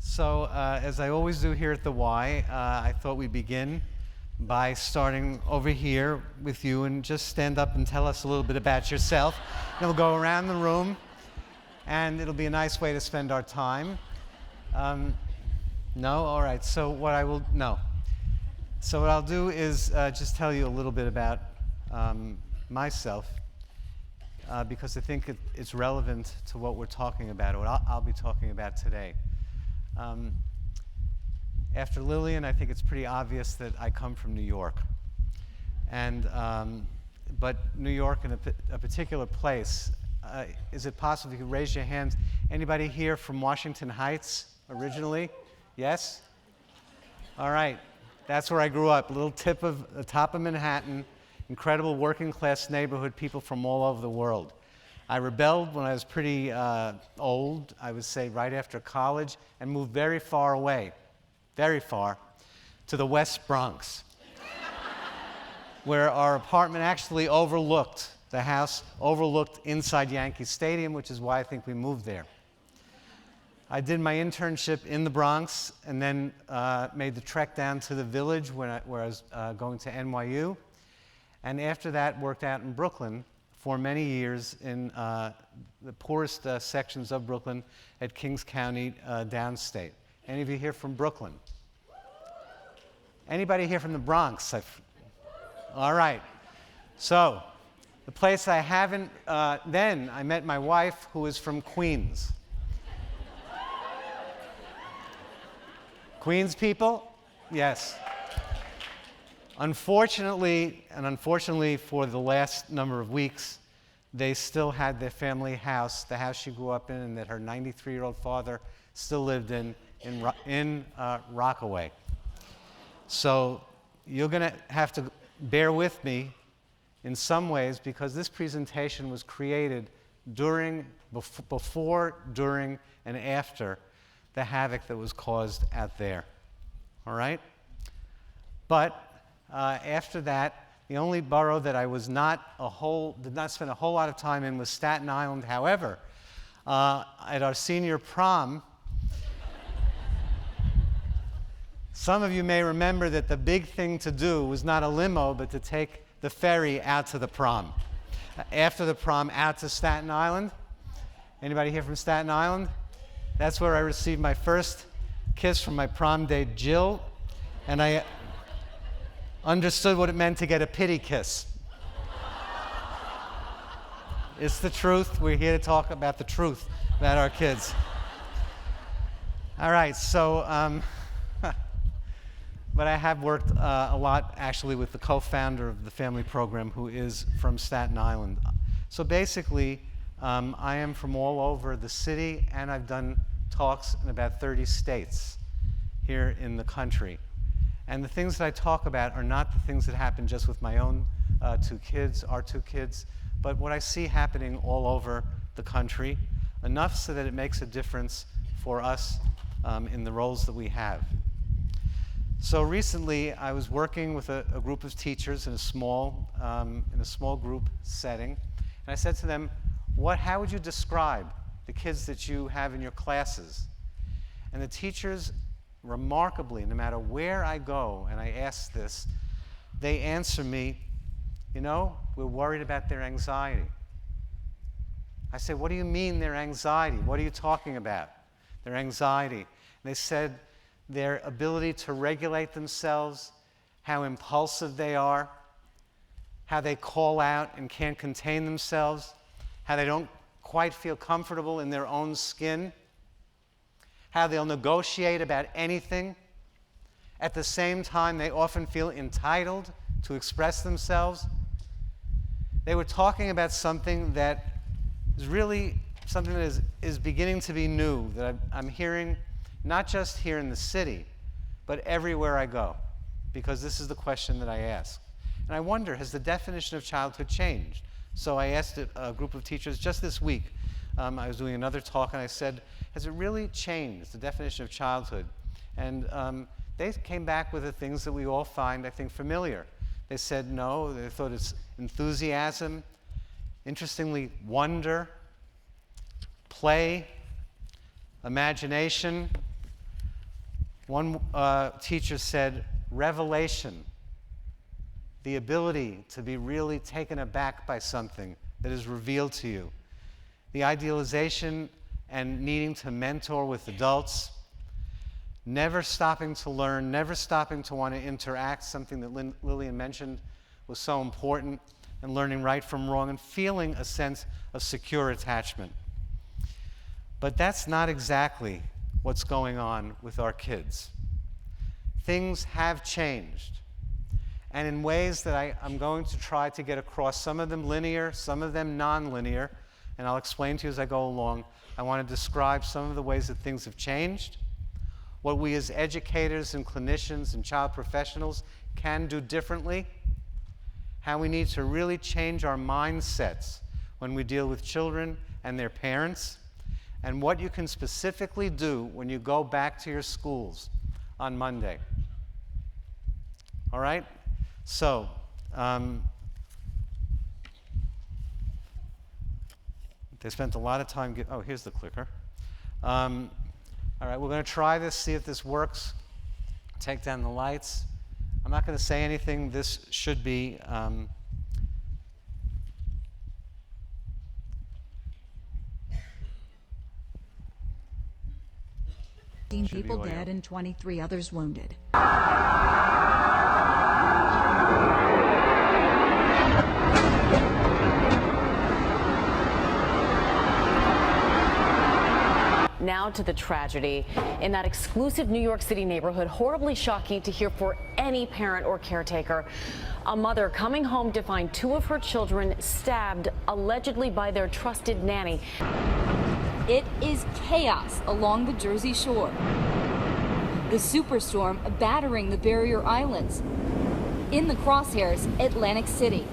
So, as I always do here at the Y, I thought we'd begin by starting over here with you and just stand up and tell us a little bit about yourself. And we'll go around the room, and it'll be a nice way to spend our time. No? All right. So what I'll do is just tell you a little bit about myself, because I think it's relevant to what we're talking about, or what I'll be talking about today. After Lillian, I think it's pretty obvious that I come from New York. But New York in a particular place, is it possible you could raise your hands? Anybody here from Washington Heights originally? Yes? All right. That's where I grew up, a little the top of Manhattan, incredible working class neighborhood, people from all over the world. I rebelled when I was pretty old, I would say right after college, and moved very far away, very far, to the West Bronx, where our apartment actually overlooked, the house overlooked inside Yankee Stadium, which is why I think we moved there. I did my internship in the Bronx and then made the trek down to the Village where I was going to NYU. And after that, worked out in Brooklyn for many years in the poorest sections of Brooklyn at Kings County, downstate. Any of you here from Brooklyn? Anybody here from the Bronx? All right. So, the place I haven't, then I met my wife, who is from Queens. Queens people? Yes. Unfortunately for the last number of weeks, they still had their family house, the house she grew up in and that her 93-year-old father still lived in Rockaway. So you're going to have to bear with me in some ways because this presentation was created before, during, and after the havoc that was caused out there. All right? But after that, the only borough that I did not spend a whole lot of time in was Staten Island. However, at our senior prom, some of you may remember that the big thing to do was not a limo, but to take the ferry out to the prom. After the prom, out to Staten Island. Anybody here from Staten Island? That's where I received my first kiss from my prom date, Jill, and I understood what it meant to get a pity kiss. It's the truth. We're here to talk about the truth about our kids. All right, so, but I have worked a lot, actually, with the co-founder of the family program, who is from Staten Island. So basically, I am from all over the city, and I've done talks in about 30 states here in the country. And the things that I talk about are not the things that happen just with my own our two kids, but what I see happening all over the country, enough so that it makes a difference for us in the roles that we have. So recently, I was working with a group of teachers in a small group setting, and I said to them, how would you describe the kids that you have in your classes? And the teachers, remarkably, no matter where I go and I ask this, they answer me, we're worried about their anxiety. I say, what do you mean their anxiety? What are you talking about? Their anxiety. And they said their ability to regulate themselves, how impulsive they are, how they call out and can't contain themselves, how they don't quite feel comfortable in their own skin, how they'll negotiate about anything. At the same time, they often feel entitled to express themselves. They were talking about something that is really something that is beginning to be new, that I'm hearing not just here in the city, but everywhere I go, because this is the question that I ask. And I wonder, has the definition of childhood changed? So I asked a group of teachers just this week. I was doing another talk, and I said, has it really changed, the definition of childhood? And they came back with the things that we all find, I think, familiar. They said no, they thought it's enthusiasm, interestingly, wonder, play, imagination, One teacher said, revelation, the ability to be really taken aback by something that is revealed to you. The idealization and needing to mentor with adults, never stopping to learn, never stopping to want to interact, something that Lillian mentioned was so important, and learning right from wrong and feeling a sense of secure attachment. But that's not exactly what's going on with our kids. Things have changed, and in ways that I'm going to try to get across, some of them linear, some of them non-linear, and I'll explain to you as I go along. I want to describe some of the ways that things have changed, what we as educators and clinicians and child professionals can do differently, how we need to really change our mindsets when we deal with children and their parents, and what you can specifically do when you go back to your schools on Monday. All right? So, they spent a lot of time, oh, here's the clicker. All right, we're going to try this, see if this works. Take down the lights. I'm not going to say anything. This should be people dead and 23 others wounded. Now to the tragedy in that exclusive New York City neighborhood. Horribly shocking to hear for any parent or caretaker. A mother coming home to find two of her children stabbed, allegedly by their trusted nanny. It is chaos along the Jersey Shore. The superstorm battering the barrier islands. In the crosshairs, Atlantic City.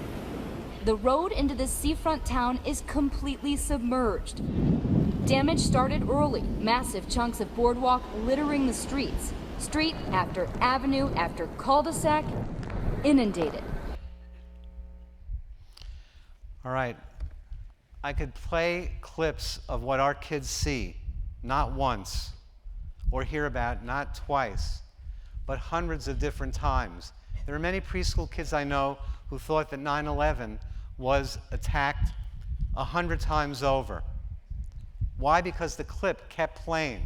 The road into this seafront town is completely submerged. Damage started early. Massive chunks of boardwalk littering the streets. Street after avenue after cul-de-sac inundated. All right. I could play clips of what our kids see, not once, or hear about not twice, but hundreds of different times. There are many preschool kids I know who thought that 9/11 was attacked 100 times over. Why? Because the clip kept playing.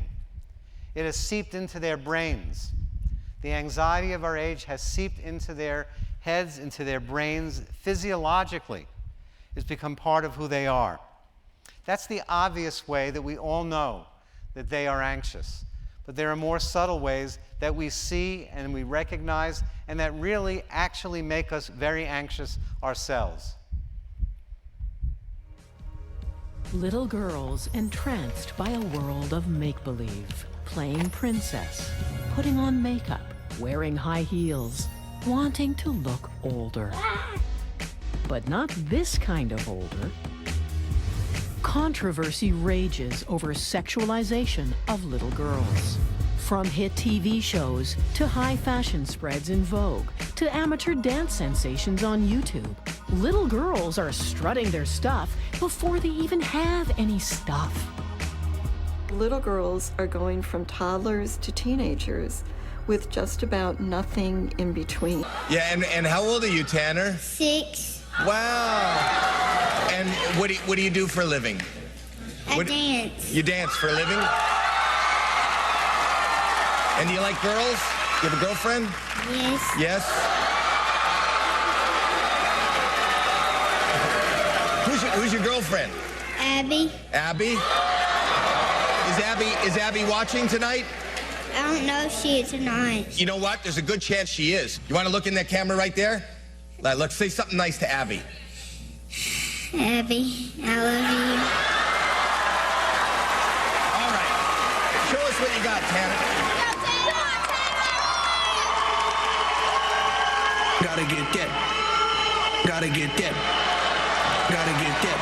It has seeped into their brains. The anxiety of our age has seeped into their heads, into their brains, physiologically. It's become part of who they are. That's the obvious way that we all know that they are anxious. But there are more subtle ways that we see and we recognize and that really actually make us very anxious ourselves. Little girls entranced by a world of make-believe, playing princess, putting on makeup, wearing high heels, wanting to look older. But not this kind of older. Controversy rages over sexualization of little girls. From hit TV shows to high fashion spreads in Vogue to amateur dance sensations on YouTube, little girls are strutting their stuff before they even have any stuff. Little girls are going from toddlers to teenagers with just about nothing in between. Yeah, and how old are you, Tanner? 6. Wow. And what do you do for a living? I dance. You dance for a living? And do you like girls? You have a girlfriend? Yes. Yes? Who's your girlfriend? Abby. Abby? Is Abby watching tonight? I don't know if she is or not. You know what? There's a good chance she is. You want to look in that camera right there? Let's say something nice to Abby. Abby, I love you. All right. Show us what you got, Tanner. Gotta get that. Gotta get that. Gotta get that.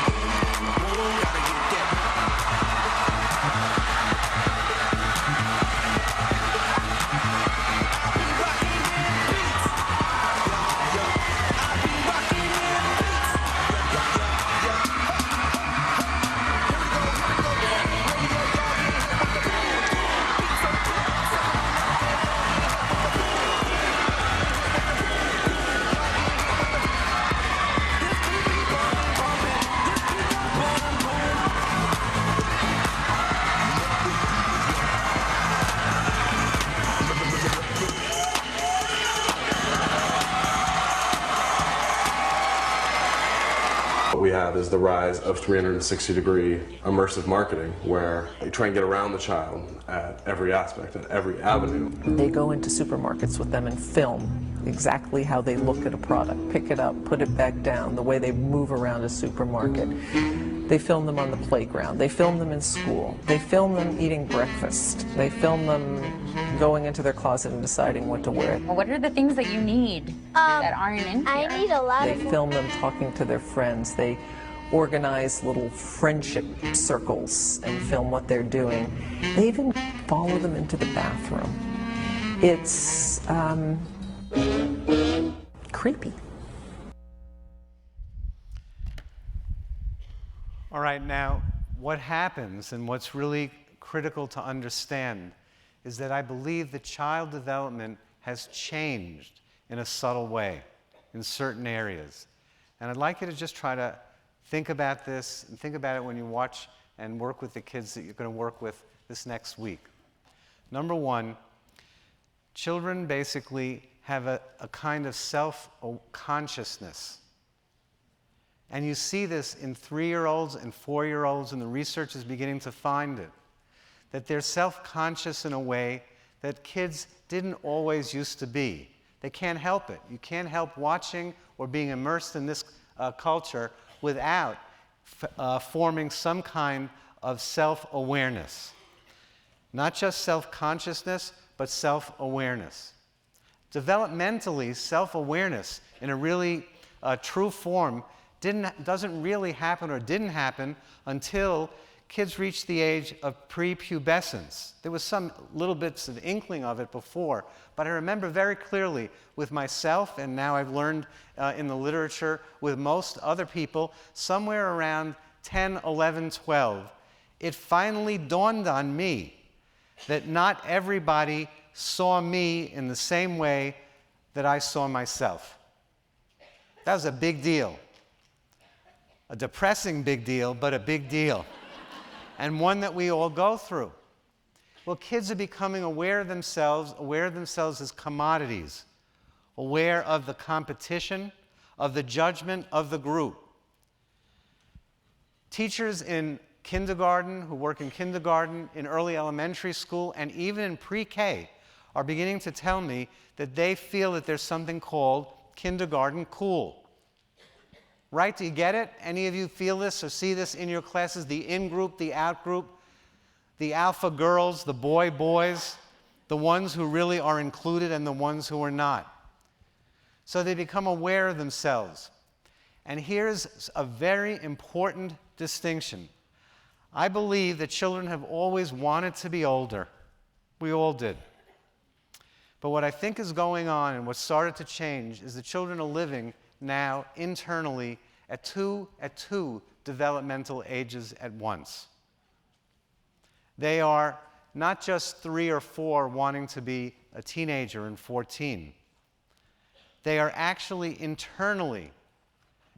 Gotta get that. we have is the rise of 360-degree immersive marketing, where you try and get around the child at every aspect, at every avenue. They go into supermarkets with them and film exactly how they look at a product, pick it up, put it back down, the way they move around a supermarket. They film them on the playground. They film them in school. They film them eating breakfast. They film them going into their closet and deciding what to wear. What are the things that you need that aren't in here? I need a lot They of... film them talking to their friends. They organize little friendship circles and film what they're doing. They even follow them into the bathroom. It's creepy. All right, now, what happens and what's really critical to understand is that I believe that child development has changed in a subtle way in certain areas. And I'd like you to just try to think about this and think about it when you watch and work with the kids that you're going to work with this next week. Number one, children basically have a kind of self-consciousness. And you see this in 3-year-olds and 4-year-olds, and the research is beginning to find it, that they're self-conscious in a way that kids didn't always used to be. They can't help it. You can't help watching or being immersed in this culture without forming some kind of self-awareness. Not just self-consciousness, but self-awareness. Developmentally, self-awareness in a really true form doesn't really happen or didn't happen until kids reached the age of prepubescence. There was some little bits of inkling of it before, but I remember very clearly with myself, and now I've learned in the literature with most other people, somewhere around 10, 11, 12, it finally dawned on me that not everybody saw me in the same way that I saw myself. That was a big deal. A depressing big deal, but a big deal. And one that we all go through. Well, kids are becoming aware of themselves as commodities, aware of the competition, of the judgment of the group. Teachers in kindergarten, who work in kindergarten, in early elementary school, and even in pre-K are beginning to tell me that they feel that there's something called kindergarten cool. Right? Do you get it? Any of you feel this or see this in your classes? The in-group, the out-group, the alpha girls, the boys, the ones who really are included and the ones who are not. So they become aware of themselves. And here's a very important distinction. I believe that children have always wanted to be older. We all did. But what I think is going on and what started to change is the children are living now internally at two developmental ages at once. They are not just 3 or 4 wanting to be a teenager and 14. They are actually internally,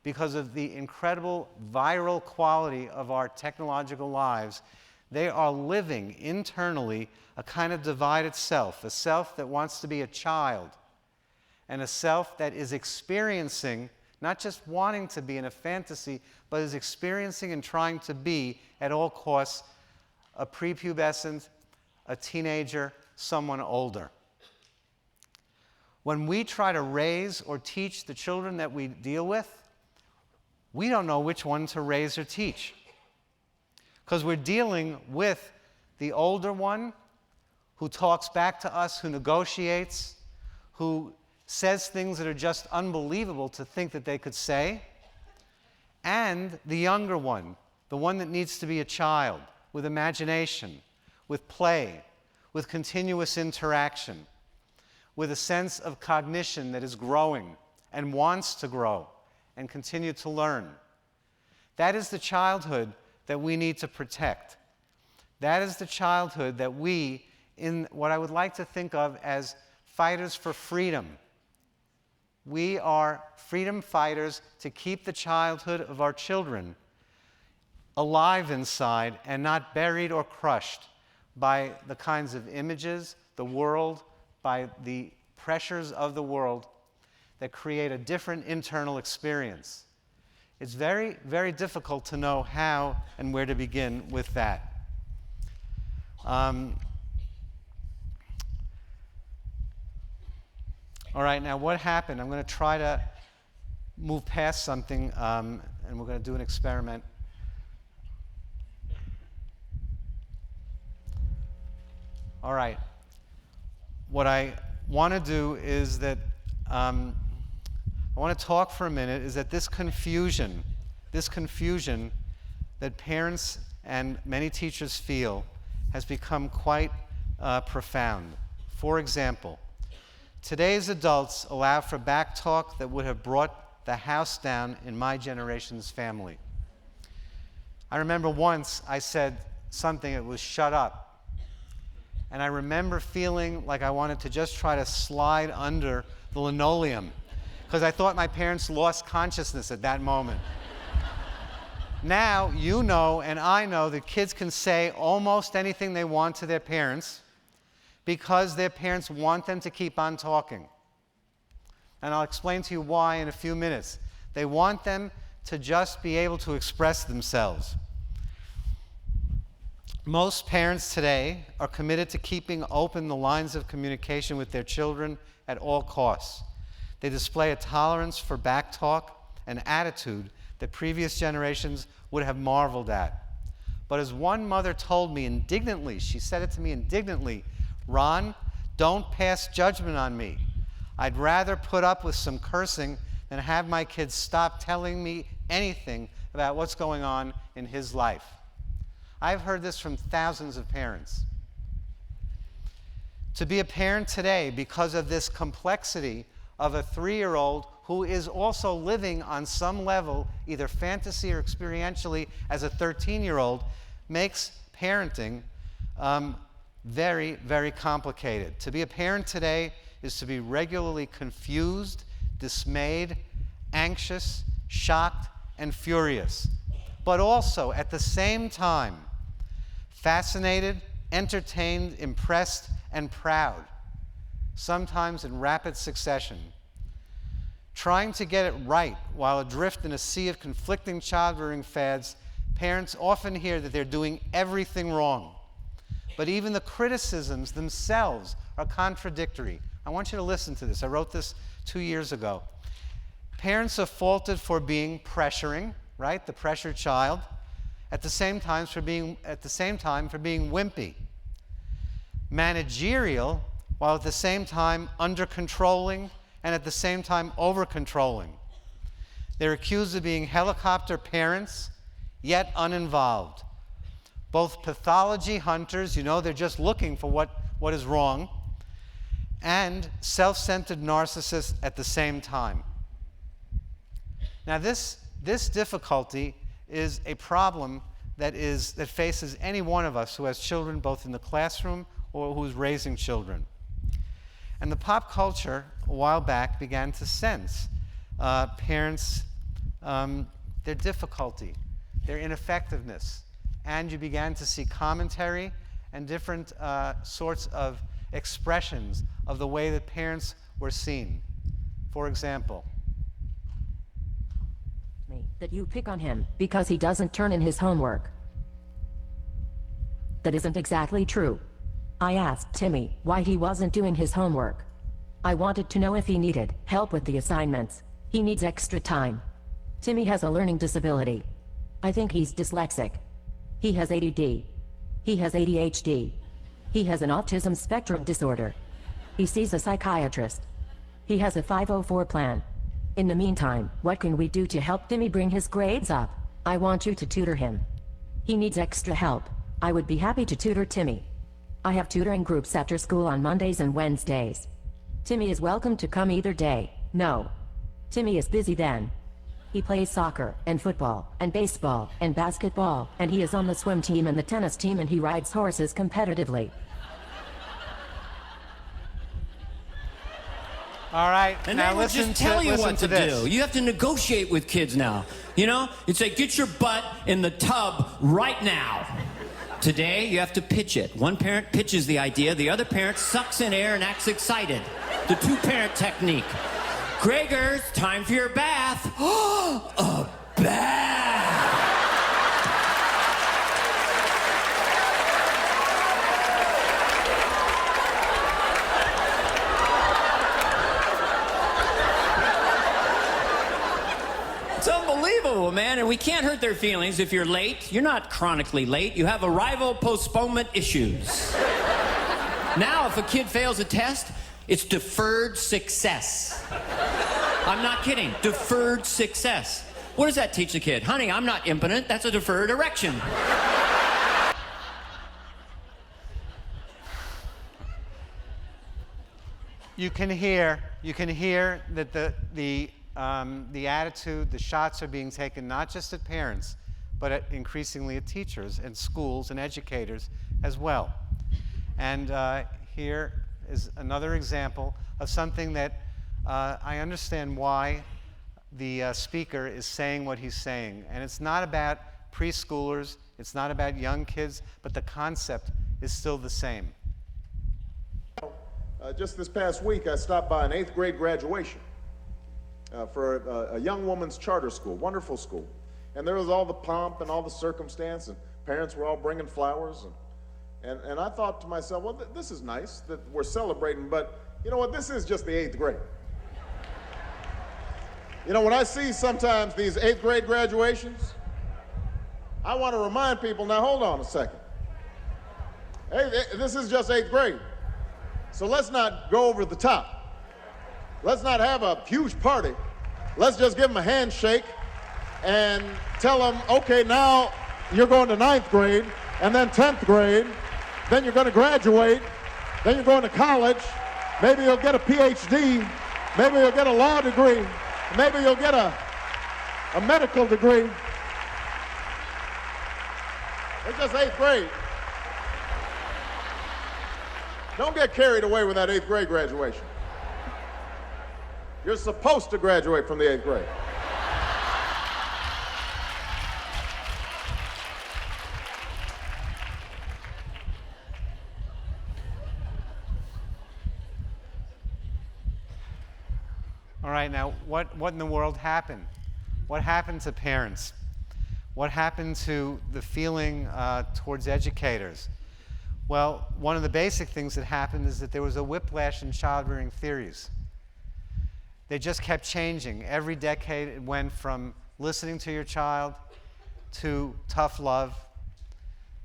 because of the incredible viral quality of our technological lives, they are living internally a kind of divided self, a self that wants to be a child, and a self that is experiencing, not just wanting to be in a fantasy, but is experiencing and trying to be, at all costs, a prepubescent, a teenager, someone older. When we try to raise or teach the children that we deal with, we don't know which one to raise or teach. Because we're dealing with the older one who talks back to us, who negotiates, who says things that are just unbelievable to think that they could say, and the younger one, the one that needs to be a child, with imagination, with play, with continuous interaction, with a sense of cognition that is growing and wants to grow and continue to learn. That is the childhood that we need to protect. That is the childhood that we, in what I would like to think of as fighters for freedom. We are freedom fighters to keep the childhood of our children alive inside and not buried or crushed by the kinds of images, the world, by the pressures of the world that create a different internal experience. It's very, very difficult to know how and where to begin with that. All right, now what happened? I'm going to try to move past something, and we're going to do an experiment. All right. What I want to do is that I want to talk for a minute is that this confusion that parents and many teachers feel has become quite profound. For example, today's adults allow for backtalk that would have brought the house down in my generation's family. I remember once I said something that was shut up. And I remember feeling like I wanted to just try to slide under the linoleum because I thought my parents lost consciousness at that moment. Now, you know and I know that kids can say almost anything they want to their parents because their parents want them to keep on talking. And I'll explain to you why in a few minutes. They want them to just be able to express themselves. Most parents today are committed to keeping open the lines of communication with their children at all costs. They display a tolerance for backtalk, an attitude that previous generations would have marveled at. But as one mother told me indignantly, she said it to me indignantly, "Ron, don't pass judgment on me. I'd rather put up with some cursing than have my kids stop telling me anything about what's going on in his life." I've heard this from thousands of parents. To be a parent today, because of this complexity of a 3-year-old who is also living on some level, either fantasy or experientially, as a 13-year-old, makes parenting very, very complicated. To be a parent today is to be regularly confused, dismayed, anxious, shocked, and furious, but also at the same time fascinated, entertained, impressed, and proud, sometimes in rapid succession. Trying to get it right while adrift in a sea of conflicting child-rearing fads, parents often hear that they're doing everything wrong. But even the criticisms themselves are contradictory. I want you to listen to this. I wrote this 2 years ago. Parents are faulted for being pressuring, right? The pressured child. At the same time for being wimpy. Managerial, while at the same time under-controlling and at the same time over-controlling. They're accused of being helicopter parents, yet uninvolved. Both pathology hunters, you know, they're just looking for what is wrong, and self-centered narcissists at the same time. Now this difficulty is a problem that faces any one of us who has children both in the classroom or who's raising children. And the pop culture a while back began to sense parents, their difficulty, their ineffectiveness, and you began to see commentary and different sorts of expressions of the way that parents were seen. For example, that you pick on him because he doesn't turn in his homework. That isn't exactly true. I asked Timmy why he wasn't doing his homework. I wanted to know if he needed help with the assignments. He needs extra time. Timmy has a learning disability. I think he's dyslexic. He has ADD. He has ADHD. He has an autism spectrum disorder. He sees a psychiatrist. He has a 504 plan. In the meantime, what can we do to help Timmy bring his grades up? I want you to tutor him. He needs extra help. I would be happy to tutor Timmy. I have tutoring groups after school on Mondays and Wednesdays. Timmy is welcome to come either day. No. Timmy is busy then. He plays soccer, and football, and baseball, and basketball, and he is on the swim team and the tennis team, and he rides horses competitively. all right, And now they will listen just tell you what to this. do. You have to negotiate with kids now. You know, it's like, get your butt in the tub right now. Today, you have to pitch it. One parent pitches the idea, the other parent sucks in air and acts excited. The two-parent technique. Gregers, time for your bath. A bath. It's unbelievable, man, and we can't hurt their feelings if you're late. You're not chronically late. You have arrival postponement issues. Now, if a kid fails a test, it's deferred success. I'm not kidding. Deferred success. What does that teach the kid? Honey, I'm not impotent. That's a deferred erection. You can hear that the attitude, the shots are being taken not just at parents, but increasingly at teachers and schools and educators as well. And here is another example of something that I understand why the speaker is saying what he's saying. And it's not about preschoolers, it's not about young kids, but the concept is still the same. Just this past week, I stopped by an 8th grade graduation for a young woman's charter school, wonderful school. And there was all the pomp and all the circumstance, and parents were all bringing flowers. And I thought to myself, well, this is nice that we're celebrating, but you know what? This is just the 8th grade. You know, when I see sometimes these 8th grade graduations, I want to remind people, now hold on a second. Hey, this is just 8th grade. So let's not go over the top. Let's not have a huge party. Let's just give them a handshake and tell them, okay, now you're going to 9th grade, and then 10th grade, then you're going to graduate, then you're going to college, maybe you'll get a PhD, maybe you'll get a law degree, maybe you'll get a medical degree. It's just 8th grade. Don't get carried away with that 8th grade graduation. You're supposed to graduate from the 8th grade. All right, now, what in the world happened? What happened to parents? What happened to the feeling towards educators? Well, one of the basic things that happened is that there was a whiplash in child-rearing theories. They just kept changing. Every decade it went from listening to your child to tough love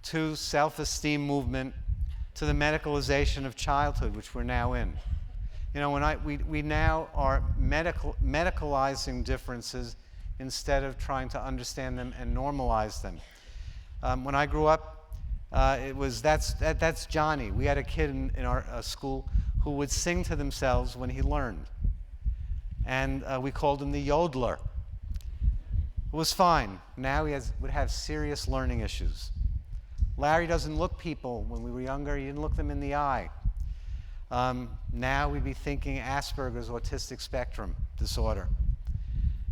to self-esteem movement to the medicalization of childhood, which we're now in. You know, we now are medicalizing differences instead of trying to understand them and normalize them. When I grew up, that's Johnny. We had a kid in our school who would sing to themselves when he learned. And we called him the yodeler. It was fine. Now he would have serious learning issues. Larry doesn't look people. When we were younger, he didn't look them in the eye. Now we'd be thinking Asperger's autistic spectrum disorder.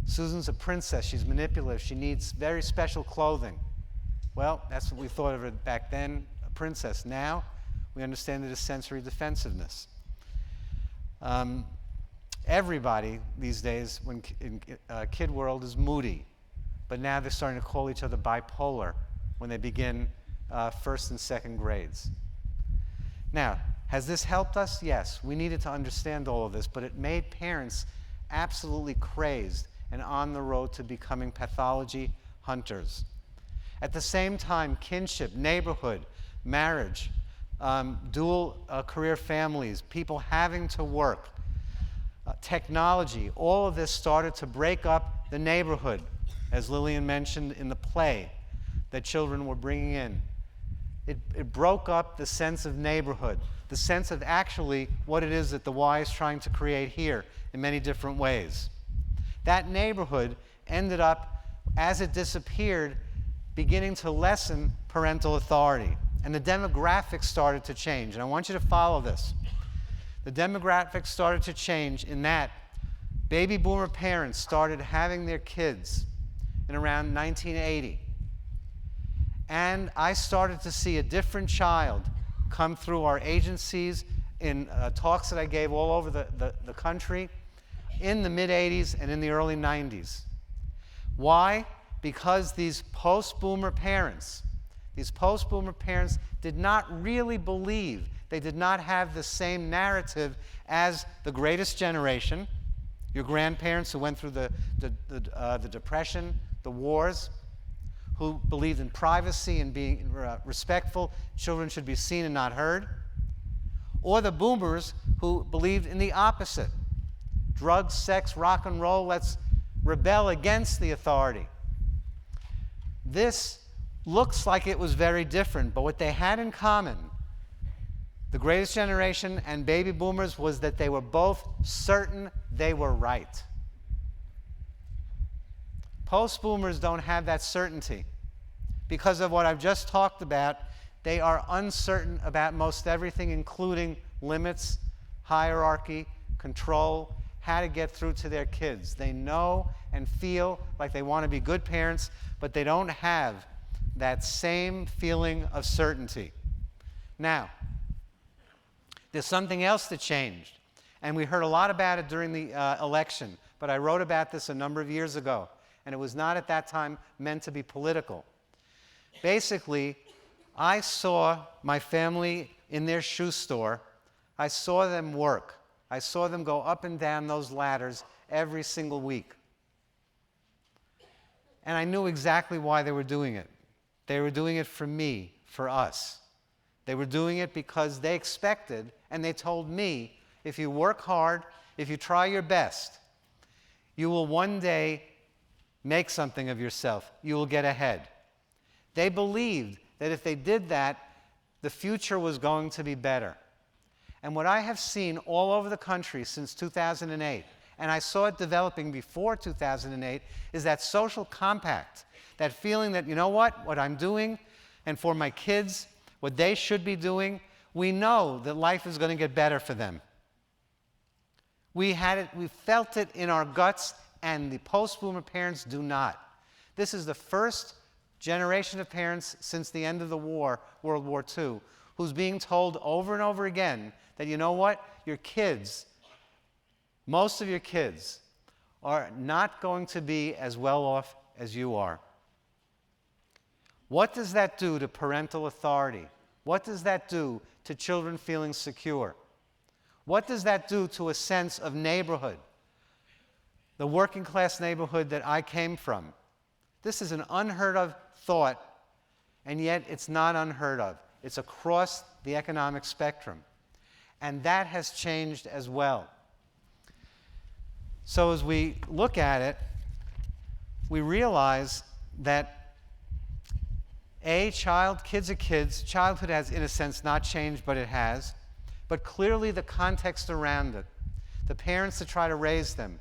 Susan's a princess. She's manipulative. She needs very special clothing. Well, that's what we thought of her back then, a princess. Now, we understand it as sensory defensiveness. Everybody these days in kid world is moody, but now they're starting to call each other bipolar when they begin 1st and 2nd grades. Now, has this helped us? Yes. We needed to understand all of this, but it made parents absolutely crazed and on the road to becoming pathology hunters. At the same time, kinship, neighborhood, marriage, dual career families, people having to work, technology, all of this started to break up the neighborhood, as Lillian mentioned in the play that children were bringing in. It broke up the sense of neighborhood, the sense of actually what it is that the Y is trying to create here in many different ways. That neighborhood ended up, as it disappeared, beginning to lessen parental authority. And the demographics started to change. And I want you to follow this. The demographics started to change in that baby boomer parents started having their kids in around 1980. And I started to see a different child come through our agencies in talks that I gave all over the country in the mid-'80s and in the early '90s. Why? Because these post-boomer parents did not really believe, they did not have the same narrative as the greatest generation, Your grandparents who went through the Depression, the wars, who believed in privacy and being respectful, children should be seen and not heard. Or the boomers who believed in the opposite. Drugs, sex, rock and roll, let's rebel against the authority. This looks like it was very different, but what they had in common, the greatest generation and baby boomers, was that they were both certain they were right. Post-boomers don't have that certainty. Because of what I've just talked about, they are uncertain about most everything, including limits, hierarchy, control, how to get through to their kids. They know and feel like they want to be good parents, but they don't have that same feeling of certainty. Now, there's something else that changed, and we heard a lot about it during the election, but I wrote about this a number of years ago, and it was not at that time meant to be political. Basically, I saw my family in their shoe store. I saw them work. I saw them go up and down those ladders every single week. And I knew exactly why they were doing it. They were doing it for me, for us. They were doing it because they expected, and they told me, if you work hard, if you try your best, you will one day make something of yourself. You will get ahead. They believed that if they did that, the future was going to be better. And what I have seen all over the country since 2008, and I saw it developing before 2008, is that social compact, that feeling that, you know what I'm doing, and for my kids, what they should be doing, we know that life is going to get better for them. We had it, we felt it in our guts, and the post-boomer parents do not. This is the first generation of parents since the end of the war, World War II, who's being told over and over again that, you know what, your kids, most of your kids, are not going to be as well off as you are. What does that do to parental authority? What does that do to children feeling secure? What does that do to a sense of neighborhood? The working class neighborhood that I came from. This is an unheard of thought, and yet it's not unheard of. It's across the economic spectrum. And that has changed as well. So as we look at it, we realize that kids are kids. Childhood has, in a sense, not changed, but it has. But clearly the context around it, the parents that try to raise them,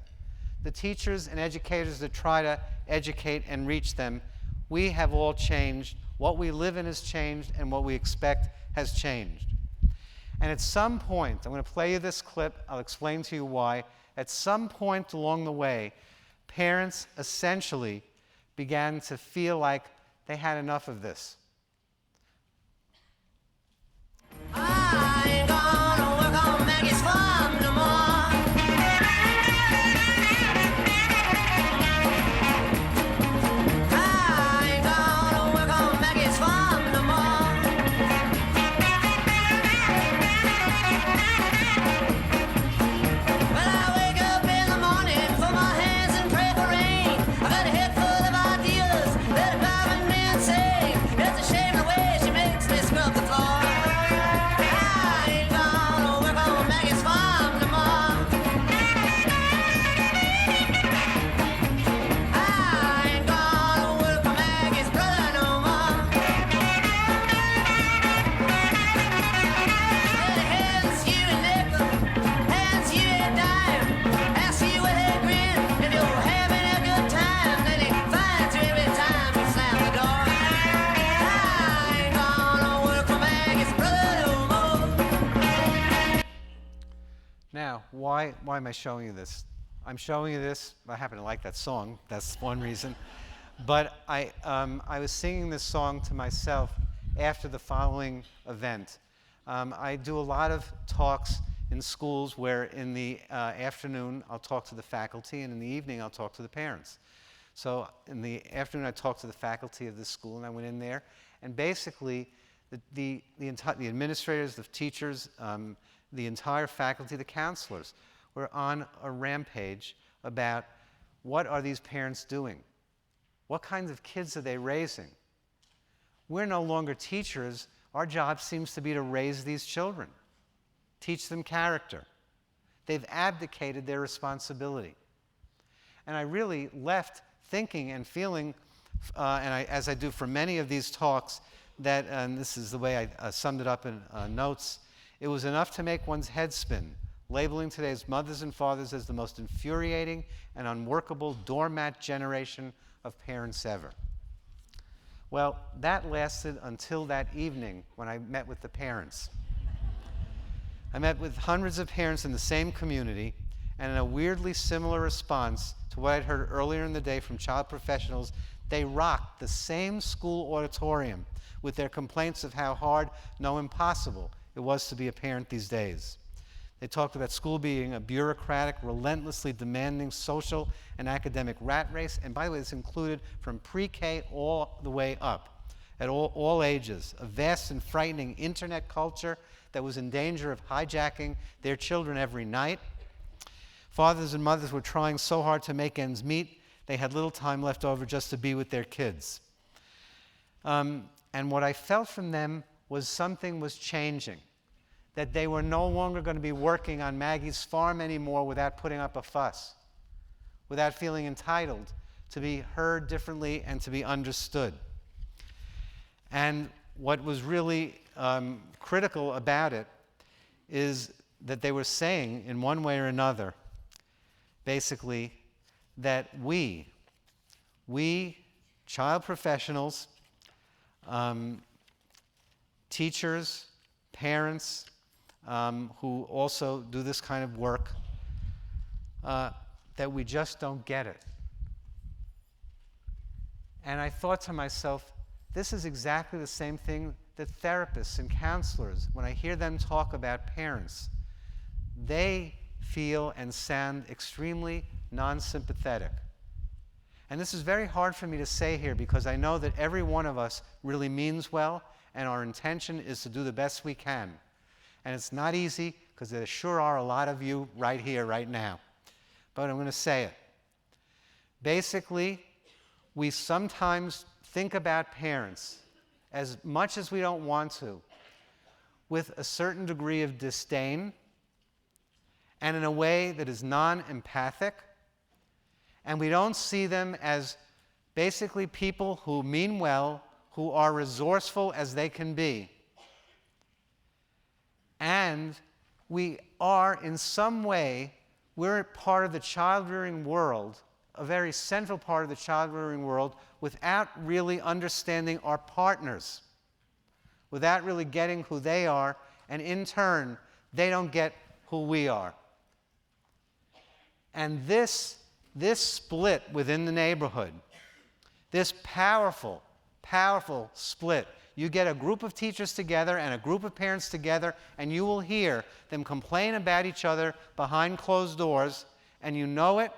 the teachers and educators that try to educate and reach them, we have all changed. What we live in has changed, and what we expect has changed. And at some point, I'm going to play you this clip. I'll explain to you why. At some point along the way, parents essentially began to feel like they had enough of this. I ain't gonna work on Maggie's farm no more. I ain't gonna work on Maggie's farm no more. Well, I wake up in the morning, fold my hands and pray for rain. I got a head full of ideas that are driving me insane. It's a shame the way she makes me scrub the floor. Now, why am I showing you this? I'm showing you this, I happen to like that song, that's one reason. But I was singing this song to myself after the following event. I do a lot of talks in schools where in the afternoon I'll talk to the faculty, and in the evening I'll talk to the parents. So in the afternoon I talked to the faculty of this school, and I went in there, and basically the administrators, the teachers, the entire faculty, the counselors were on a rampage about what are these parents doing? What kinds of kids are they raising? We're no longer teachers. Our job seems to be to raise these children, teach them character. They've abdicated their responsibility. And I really left thinking and feeling, as I do for many of these talks, that, and this is the way I summed it up in notes, it was enough to make one's head spin, labeling today's mothers and fathers as the most infuriating and unworkable doormat generation of parents ever. Well, that lasted until that evening when I met with the parents. I met with hundreds of parents in the same community, and in a weirdly similar response to what I'd heard earlier in the day from child professionals, they rocked the same school auditorium with their complaints of how hard, no, impossible it was to be a parent these days. They talked about school being a bureaucratic, relentlessly demanding social and academic rat race, and by the way, this included from pre-K all the way up, at all ages, a vast and frightening internet culture that was in danger of hijacking their children every night. Fathers and mothers were trying so hard to make ends meet, they had little time left over just to be with their kids. And what I felt from them was something was changing, that they were no longer going to be working on Maggie's farm anymore without putting up a fuss, without feeling entitled to be heard differently and to be understood. And what was really critical about it is that they were saying, in one way or another, basically, that we child professionals, teachers, parents, who also do this kind of work, that we just don't get it. And I thought to myself, this is exactly the same thing that therapists and counselors, when I hear them talk about parents, they feel and sound extremely non-sympathetic. And this is very hard for me to say here because I know that every one of us really means well, and our intention is to do the best we can. And it's not easy because there sure are a lot of you right here, right now. But I'm going to say it. Basically, we sometimes think about parents, as much as we don't want to, with a certain degree of disdain and in a way that is non-empathic. And we don't see them as basically people who mean well, who are resourceful as they can be. And we are, in some way, we're part of the child-rearing world, a very central part of the child-rearing world, without really understanding our partners, without really getting who they are, and in turn, they don't get who we are. And this split within the neighborhood, this powerful, powerful split, you get a group of teachers together and a group of parents together, and you will hear them complain about each other behind closed doors, and you know it,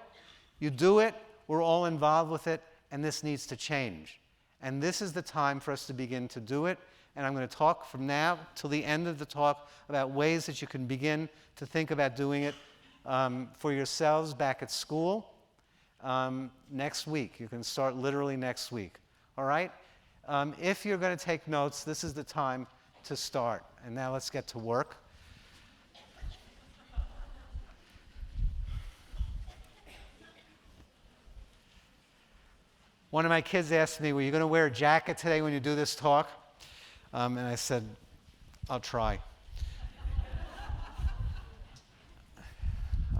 you do it, we're all involved with it, and this needs to change. And this is the time for us to begin to do it, and I'm going to talk from now till the end of the talk about ways that you can begin to think about doing it for yourselves back at school next week. You can start literally next week. All right? If you're going to take notes, this is the time to start. And now let's get to work. One of my kids asked me, were you going to wear a jacket today when you do this talk? And I said, I'll try.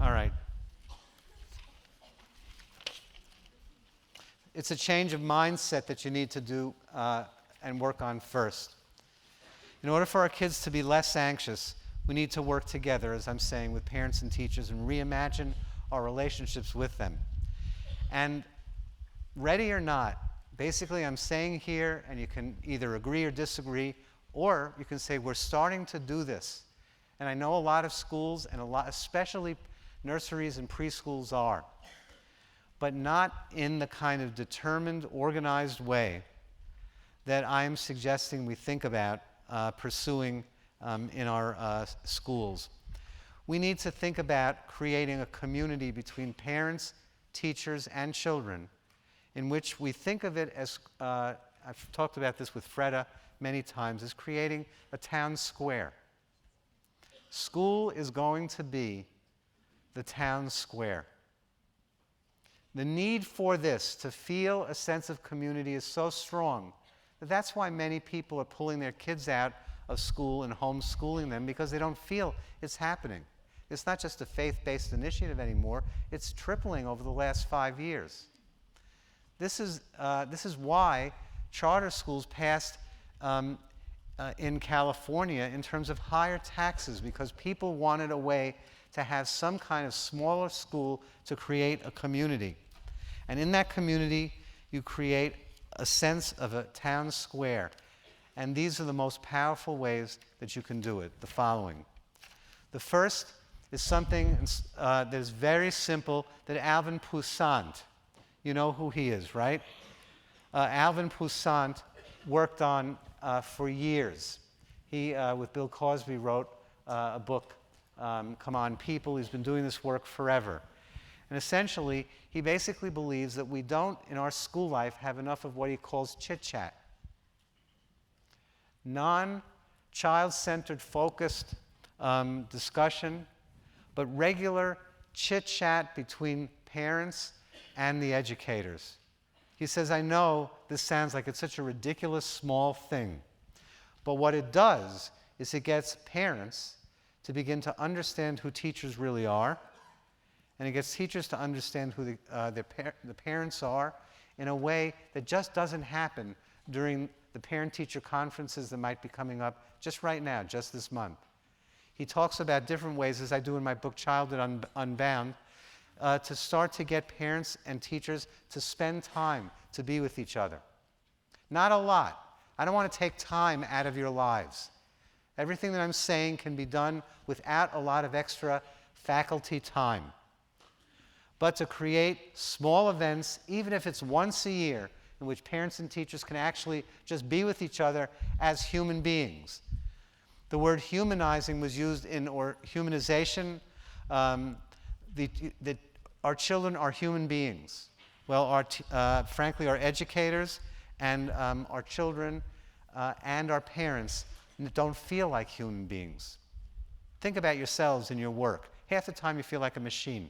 All right. It's a change of mindset that you need to do and work on first. In order for our kids to be less anxious, we need to work together, as I'm saying, with parents and teachers and reimagine our relationships with them. And ready or not, basically I'm saying here, and you can either agree or disagree, or you can say we're starting to do this. And I know a lot of schools, and especially nurseries and preschools are, but not in the kind of determined, organized way that I'm suggesting we think about pursuing in our schools. We need to think about creating a community between parents, teachers, and children in which we think of it as, I've talked about this with Freda many times, as creating a town square. School is going to be the town square. The need for this, to feel a sense of community, is so strong that that's why many people are pulling their kids out of school and homeschooling them, because they don't feel it's happening. It's not just a faith-based initiative anymore, it's tripling over the last 5 years. This is why charter schools passed in California in terms of higher taxes, because people wanted a way to have some kind of smaller school to create a community. And in that community, you create a sense of a town square. And these are the most powerful ways that you can do it, the following. The first is something that is very simple, that Alvin Poussant, you know who he is, right? Alvin Poussant worked on for years. He, with Bill Cosby, wrote a book, Come On People. He's been doing this work forever. And essentially, he basically believes that we don't, in our school life, have enough of what he calls chit-chat. Non-child-centered, focused discussion, but regular chit-chat between parents and the educators. He says, I know this sounds like it's such a ridiculous small thing, but what it does is it gets parents to begin to understand who teachers really are, and it gets teachers to understand who the parents are in a way that just doesn't happen during the parent-teacher conferences that might be coming up just right now, just this month. He talks about different ways, as I do in my book, Childhood Unbound, to start to get parents and teachers to spend time to be with each other. Not a lot. I don't want to take time out of your lives. Everything that I'm saying can be done without a lot of extra faculty time. But to create small events, even if it's once a year, in which parents and teachers can actually just be with each other as human beings. The word humanizing was used in, or humanization, that our children are human beings. Well, frankly, our educators and our children and our parents don't feel like human beings. Think about yourselves in your work. Half the time you feel like a machine.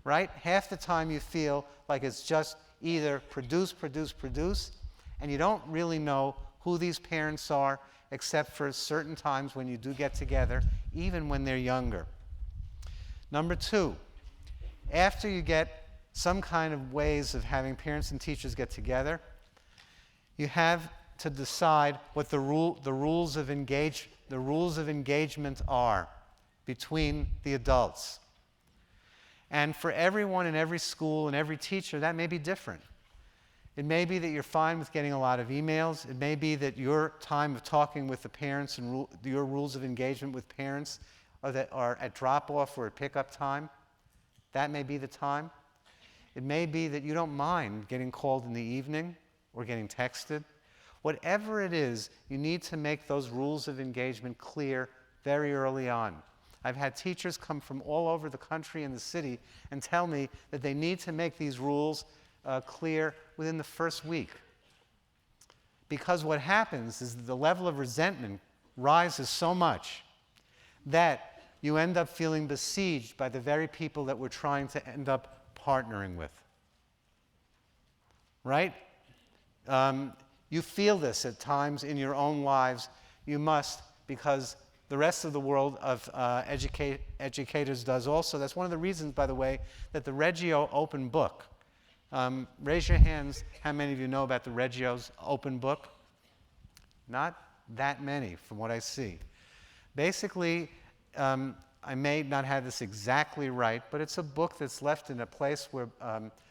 Right? Half the time you feel like it's just either produce, produce, produce, and you don't really know who these parents are, except for certain times when you do get together, even when they're younger. Number two, after you get some kind of ways of having parents and teachers get together, you have to decide what the rules of engagement are between the adults. And for everyone in every school and every teacher, that may be different. It may be that you're fine with getting a lot of emails. It may be that your time of talking with the parents and your rules of engagement with parents are at drop-off or at pickup time. That may be the time. It may be that you don't mind getting called in the evening or getting texted. Whatever it is, you need to make those rules of engagement clear very early on. I've had teachers come from all over the country and the city and tell me that they need to make these rules clear within the first week. Because what happens is that the level of resentment rises so much that you end up feeling besieged by the very people that we're trying to end up partnering with. Right? You feel this at times in your own lives. You must, because the rest of the world of educators does also. That's one of the reasons, by the way, that the Reggio Open Book, raise your hands how many of you know about the Reggio's Open Book? Not that many from what I see. Basically, I may not have this exactly right, but it's a book that's left in a place where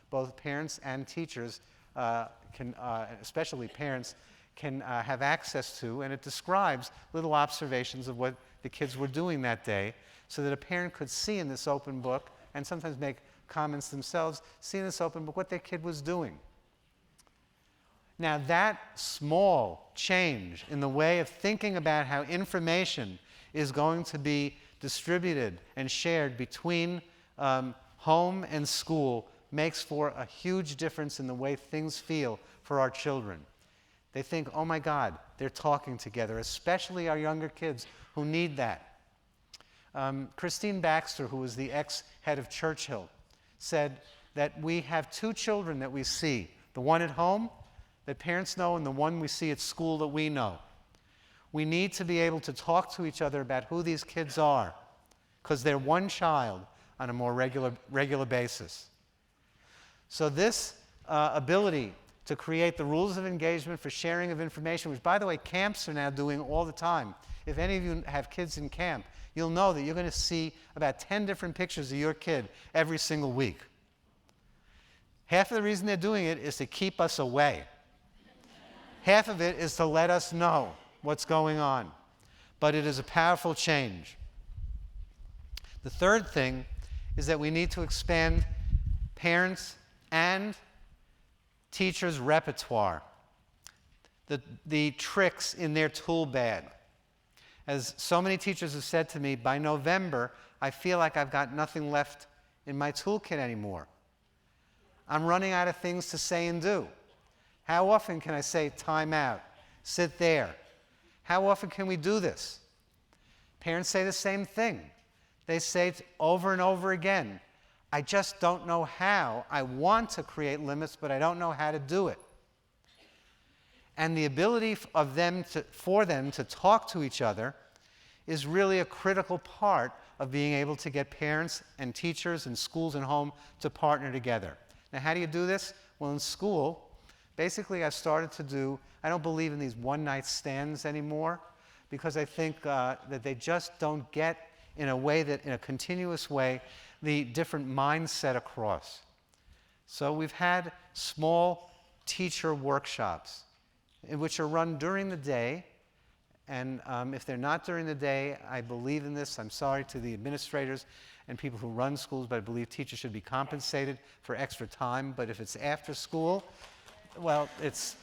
both parents and teachers can, especially parents, can have access to, and it describes little observations of what the kids were doing that day, so that a parent could see in this open book, and sometimes make comments themselves, see in this open book what their kid was doing. Now that small change in the way of thinking about how information is going to be distributed and shared between home and school makes for a huge difference in the way things feel for our children. They think, oh my God, they're talking together, especially our younger kids who need that. Christine Baxter, who was the ex-head of Churchill, said that we have two children that we see, the one at home that parents know and the one we see at school that we know. We need to be able to talk to each other about who these kids are, because they're one child on a more regular basis. So this ability to create the rules of engagement for sharing of information, which, by the way, camps are now doing all the time. If any of you have kids in camp, you'll know that you're going to see about 10 different pictures of your kid every single week. Half of the reason they're doing it is to keep us away. Half of it is to let us know what's going on. But it is a powerful change. The third thing is that we need to expand parents' and teachers' repertoire, the tricks in their tool bag. As so many teachers have said to me, by November, I feel like I've got nothing left in my toolkit anymore. I'm running out of things to say and do. How often can I say, time out, sit there? How often can we do this? Parents say the same thing. They say it over and over again. I just don't know how. I want to create limits, but I don't know how to do it. And the ability for them to talk to each other is really a critical part of being able to get parents and teachers and schools and home to partner together. Now, how do you do this? Well, in school, basically I've started to do, I don't believe in these one-night stands anymore, because I think that they just don't get in a continuous way, the different mindset across. So we've had small teacher workshops, which are run during the day, and if they're not during the day, I believe in this. I'm sorry to the administrators and people who run schools, but I believe teachers should be compensated for extra time. But if it's after school, well, it's...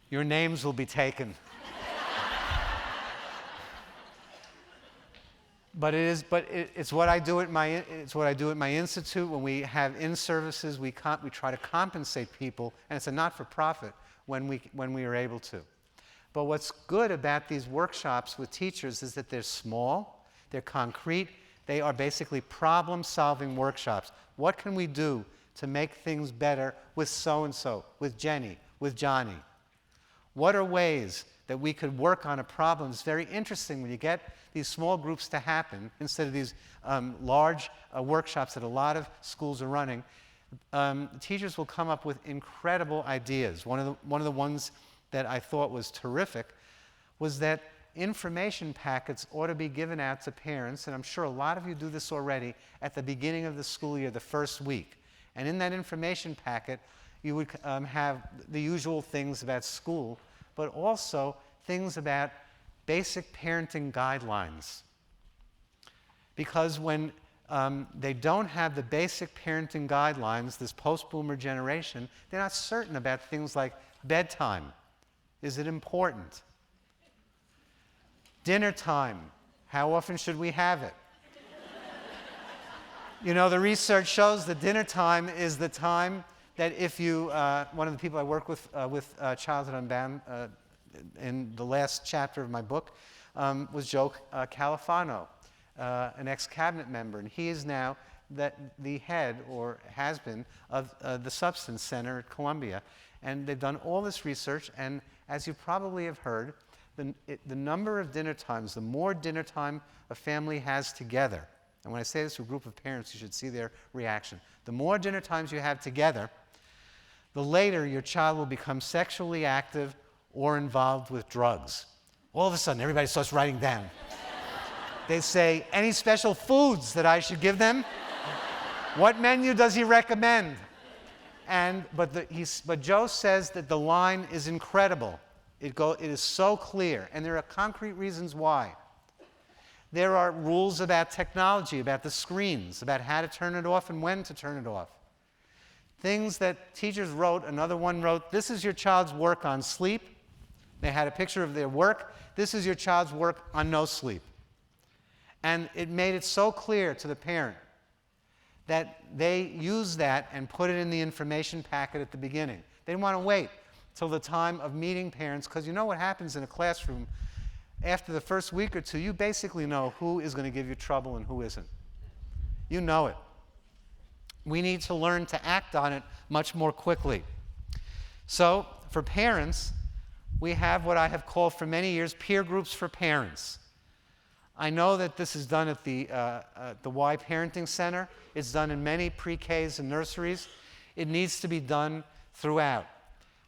Your names will be taken. It's what I do at my institute. When we have in-services, we try to compensate people, and it's a not-for-profit when we are able to. But what's good about these workshops with teachers is that they're small, they're concrete, they are basically problem-solving workshops. What can we do to make things better with so-and-so, with Jenny, with Johnny? What are ways that we could work on a problem? It's very interesting when you get these small groups to happen instead of these large workshops that a lot of schools are running. Teachers will come up with incredible ideas. One of the ones that I thought was terrific was that information packets ought to be given out to parents, and I'm sure a lot of you do this already, at the beginning of the school year, the first week. And in that information packet, you would have the usual things about school, but also things about basic parenting guidelines. Because when they don't have the basic parenting guidelines, this post-boomer generation, they're not certain about things like bedtime. Is it important? Dinner time. How often should we have it? You know, the research shows that dinner time is the time that if you, one of the people I work with Childhood Unbound in the last chapter of my book was Joe Califano, an ex-cabinet member, and he is now the head, or has been, of the Substance Center at Columbia. And they've done all this research, and as you probably have heard, the number of dinner times, the more dinner time a family has together, and when I say this to a group of parents, you should see their reaction. The more dinner times you have together, the later your child will become sexually active or involved with drugs. All of a sudden, everybody starts writing down. They say, any special foods that I should give them? What menu does he recommend? But Joe says that the line is incredible. It is so clear, and there are concrete reasons why. There are rules about technology, about the screens, about how to turn it off and when to turn it off. things that teachers wrote. Another one wrote, this is your child's work on sleep. They had a picture of their work. This is your child's work on no sleep. And it made it so clear to the parent that they used that and put it in the information packet at the beginning. They didn't want to wait till the time of meeting parents, because you know what happens in a classroom. After the first week or two, you basically know who is going to give you trouble and who isn't. You know it. We need to learn to act on it much more quickly. So, for parents, we have what I have called for many years peer groups for parents. I know that this is done at the Y Parenting Center. It's done in many pre-Ks and nurseries. It needs to be done throughout.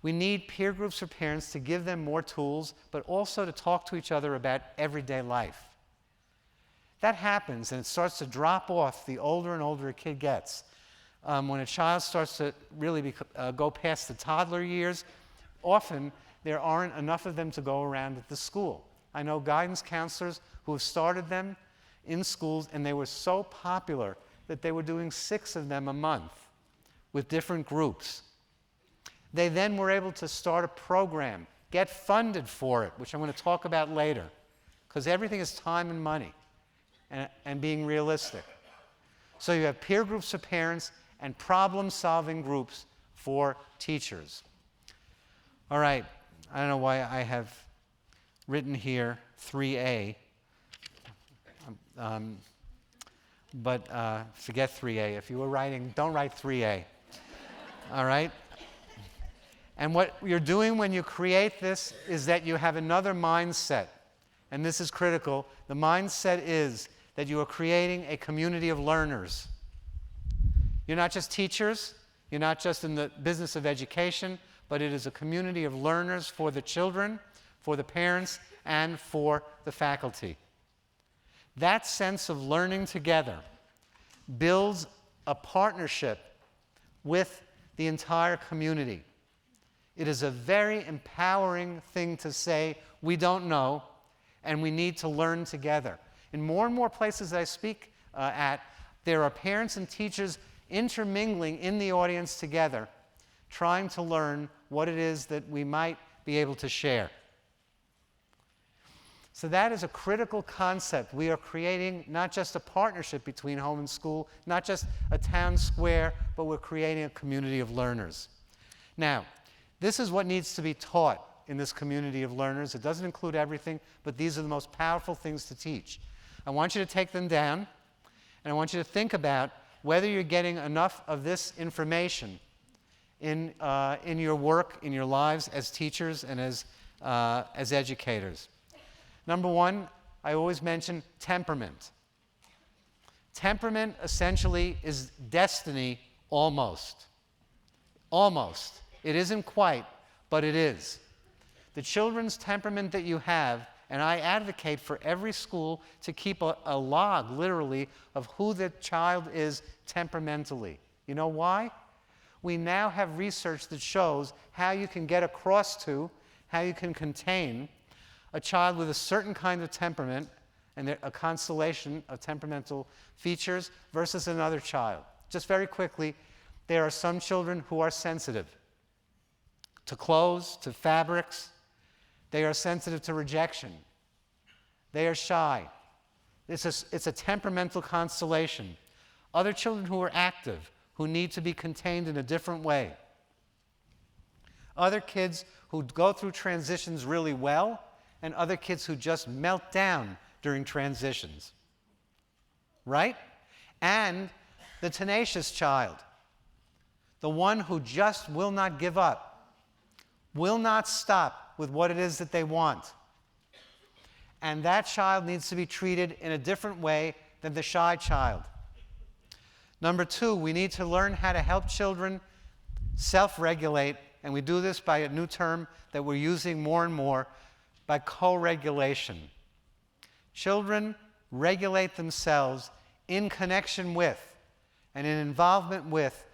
We need peer groups for parents to give them more tools, but also to talk to each other about everyday life. That happens, and it starts to drop off the older and older a kid gets. When a child starts to really go past the toddler years, often there aren't enough of them to go around at the school. I know guidance counselors who have started them in schools, and they were so popular that they were doing 6 of them a month with different groups. They then were able to start a program, get funded for it, which I'm going to talk about later, because everything is time and money and being realistic. So you have peer groups for parents and problem-solving groups for teachers. All right, I don't know why I have written here 3A, but forget 3A. If you were writing, don't write 3A. All right? And what you're doing when you create this is that you have another mindset, and this is critical. The mindset is that you are creating a community of learners. You're not just teachers, you're not just in the business of education, but it is a community of learners for the children, for the parents, and for the faculty. That sense of learning together builds a partnership with the entire community. It is a very empowering thing to say, we don't know, and we need to learn together. In more and more places that I speak at, there are parents and teachers intermingling in the audience together, trying to learn what it is that we might be able to share. So that is a critical concept. We are creating not just a partnership between home and school, not just a town square, but we're creating a community of learners. Now, this is what needs to be taught in this community of learners. It doesn't include everything, but these are the most powerful things to teach. I want you to take them down, and I want you to think about whether you're getting enough of this information in your work, in your lives as teachers and as educators. Number one, I always mention temperament. Temperament essentially is destiny almost. Almost. It isn't quite, but it is. The children's temperament that you have, and I advocate for every school to keep a log, literally, of who the child is temperamentally. You know why? We now have research that shows how you can get across to, how you can contain a child with a certain kind of temperament and a constellation of temperamental features versus another child. Just very quickly, there are some children who are sensitive to clothes, to fabrics. They are sensitive to rejection. They are shy. It's a temperamental constellation. Other children who are active, who need to be contained in a different way. Other kids who go through transitions really well, and other kids who just melt down during transitions. Right? And the tenacious child, the one who just will not give up, will not stop with what it is that they want. And that child needs to be treated in a different way than the shy child. Number two, we need to learn how to help children self-regulate, and we do this by a new term that we're using more and more, by co-regulation. Children regulate themselves in connection with and in involvement with,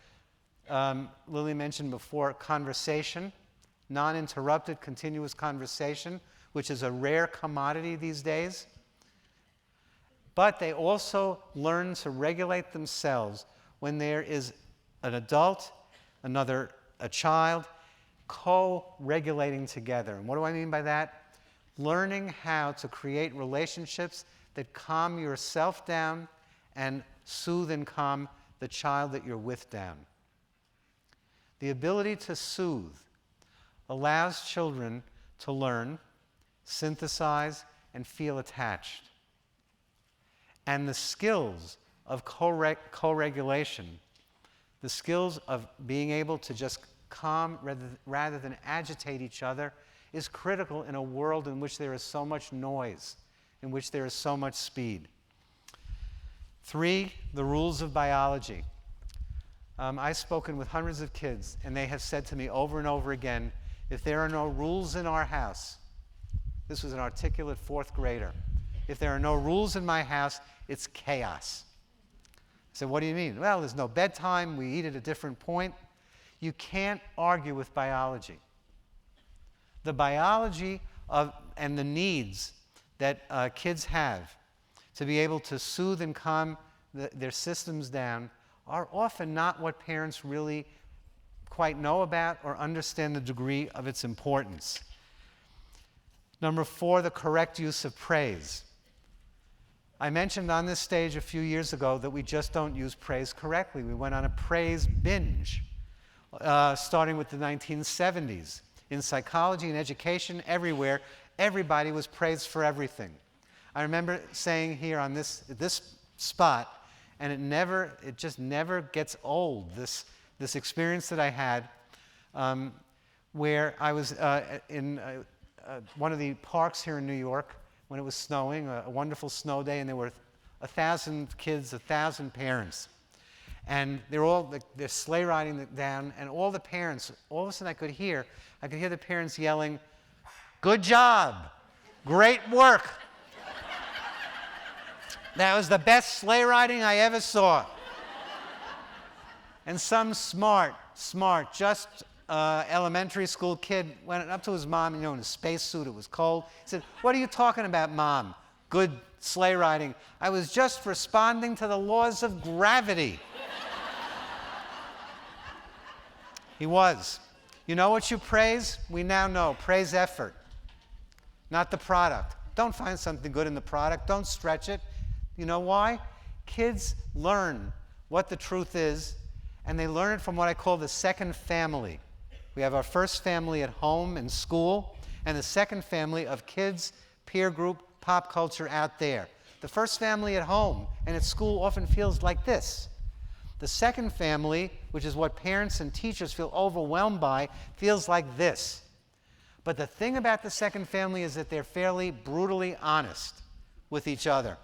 Lily mentioned before, conversation, non-interrupted, continuous conversation, which is a rare commodity these days. But they also learn to regulate themselves when there is an adult a child, co-regulating together. And what do I mean by that? Learning how to create relationships that calm yourself down and soothe and calm the child that you're with down. The ability to soothe allows children to learn, synthesize, and feel attached. And the skills of co-regulation, the skills of being able to just calm rather than agitate each other, is critical in a world in which there is so much noise, in which there is so much speed. 3, the rules of biology. I've spoken with hundreds of kids, and they have said to me over and over again, if there are no rules in our house, this was an articulate 4th grader, if there are no rules in my house, it's chaos. I said, what do you mean? Well, there's no bedtime, we eat at a different point. You can't argue with biology. The biology and the needs that kids have to be able to soothe and calm their systems down are often not what parents really quite know about or understand the degree of its importance. Number 4, the correct use of praise. I mentioned on this stage a few years ago that we just don't use praise correctly. We went on a praise binge, starting with the 1970s. In psychology and education, everywhere, everybody was praised for everything. I remember saying here on this spot, and it just never gets old, this experience that I had, where I was in one of the parks here in New York when it was snowing, a wonderful snow day, and there were 1,000 kids, 1,000 parents. And they're sleigh riding down, and all the parents, all of a sudden I could hear the parents yelling, "Good job, great work." That was the best sleigh riding I ever saw. And some smart, just elementary school kid went up to his mom, in a spacesuit, it was cold. He said, "What are you talking about, Mom? Good sleigh riding. I was just responding to the laws of gravity." He was. You know what you praise? We now know. Praise effort, not the product. Don't find something good in the product. Don't stretch it. You know why? Kids learn what the truth is, and they learn it from what I call the second family. We have our first family at home and school, and the second family of kids, peer group, pop culture out there. The first family at home and at school often feels like this. The second family, which is what parents and teachers feel overwhelmed by, feels like this. But the thing about the second family is that they're fairly brutally honest with each other.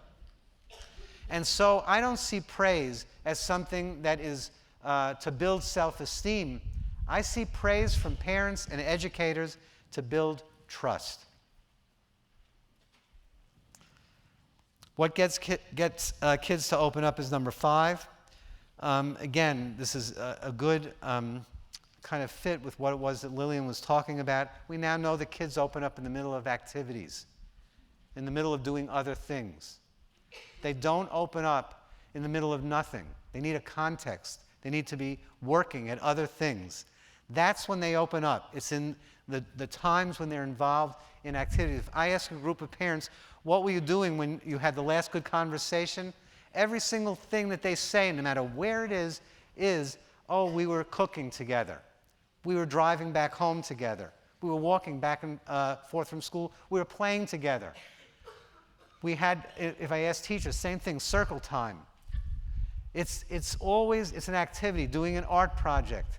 And so I don't see praise as something that is to build self-esteem. I see praise from parents and educators to build trust. What gets kids to open up is number 5. Again, this is a good kind of fit with what it was that Lillian was talking about. We now know that kids open up in the middle of activities, in the middle of doing other things. They don't open up in the middle of nothing. They need a context. They need to be working at other things. That's when they open up. It's in the times when they're involved in activities. If I ask a group of parents, what were you doing when you had the last good conversation? Every single thing that they say, no matter where it is, oh, we were cooking together. We were driving back home together. We were walking back and forth from school. We were playing together. We had, if I ask teachers, same thing, circle time. It's always an activity, doing an art project.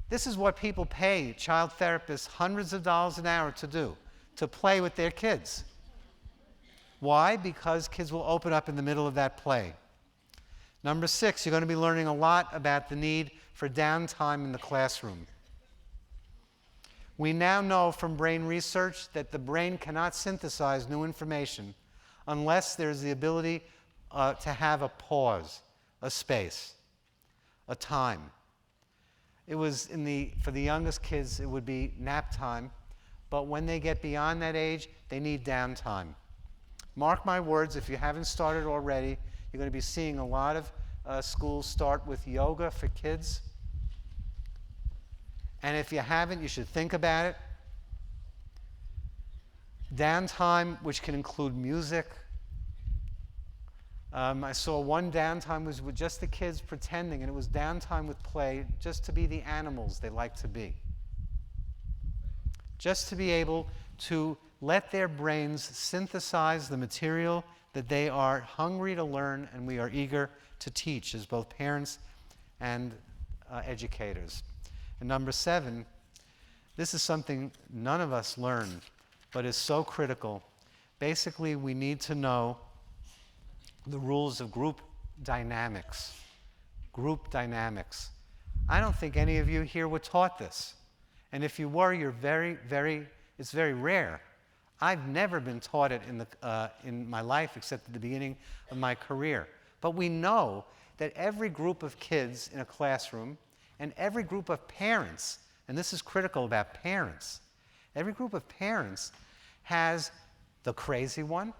This is what people pay child therapists hundreds of dollars an hour to do, to play with their kids. Why? Because kids will open up in the middle of that play. Number 6, you're going to be learning a lot about the need for downtime in the classroom. We now know from brain research that the brain cannot synthesize new information unless there's the ability to have a pause, a space, a time. It was for the youngest kids, it would be nap time, but when they get beyond that age, they need downtime. Mark my words, if you haven't started already, you're going to be seeing a lot of schools start with yoga for kids. And if you haven't, you should think about it. Downtime, which can include music. I saw one downtime was with just the kids pretending, and it was downtime with play just to be the animals they like to be. Just to be able to let their brains synthesize the material that they are hungry to learn and we are eager to teach as both parents and educators. And number 7, this is something none of us learn, but is so critical. Basically, we need to know the rules of group dynamics. Group dynamics. I don't think any of you here were taught this. And if you were, you're it's very rare. I've never been taught it in my life except at the beginning of my career. But we know that every group of kids in a classroom and every group of parents, and this is critical about parents, every group of parents has the crazy one,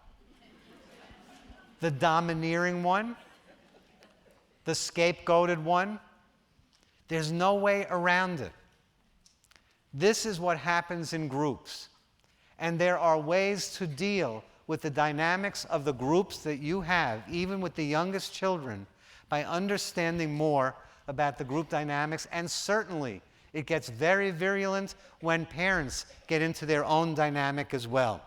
the domineering one, the scapegoated one. There's no way around it. This is what happens in groups. And there are ways to deal with the dynamics of the groups that you have, even with the youngest children, by understanding more about the group dynamics. And certainly, it gets very virulent when parents get into their own dynamic as well.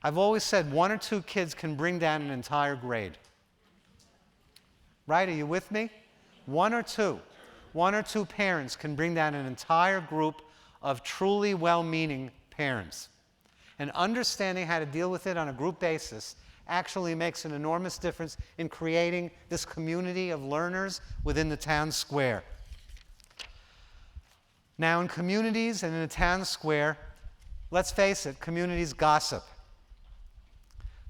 I've always said 1 or 2 kids can bring down an entire grade. Right? Are you with me? 1 or 2. 1 or 2 parents can bring down an entire group of truly well-meaning parents. And understanding how to deal with it on a group basis actually makes an enormous difference in creating this community of learners within the town square. Now, in communities and in a town square, let's face it, communities gossip.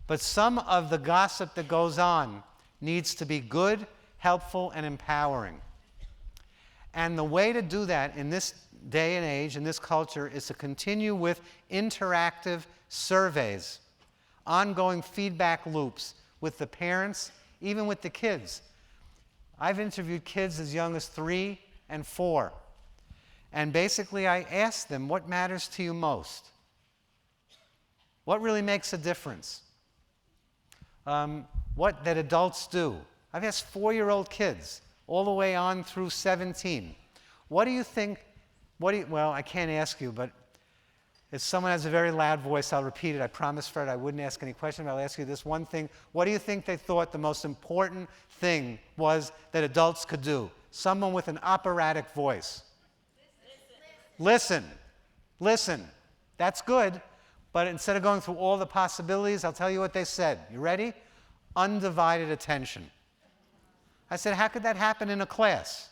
But some of the gossip that goes on needs to be good, helpful, and empowering. And the way to do that in this day and age, in this culture, is to continue with interactive surveys, ongoing feedback loops with the parents, even with the kids. I've interviewed kids as young as 3 and 4. And basically, I asked them, what matters to you most? What really makes a difference? What that adults do. I've asked 4-year-old kids, all the way on through 17. What do you think, well, I can't ask you, but if someone has a very loud voice, I'll repeat it. I promised Fred I wouldn't ask any questions, but I'll ask you this one thing. What do you think they thought the most important thing was that adults could do? Someone with an operatic voice. Listen. Listen. That's good. But instead of going through all the possibilities, I'll tell you what they said. You ready? Undivided attention. I said, how could that happen in a class?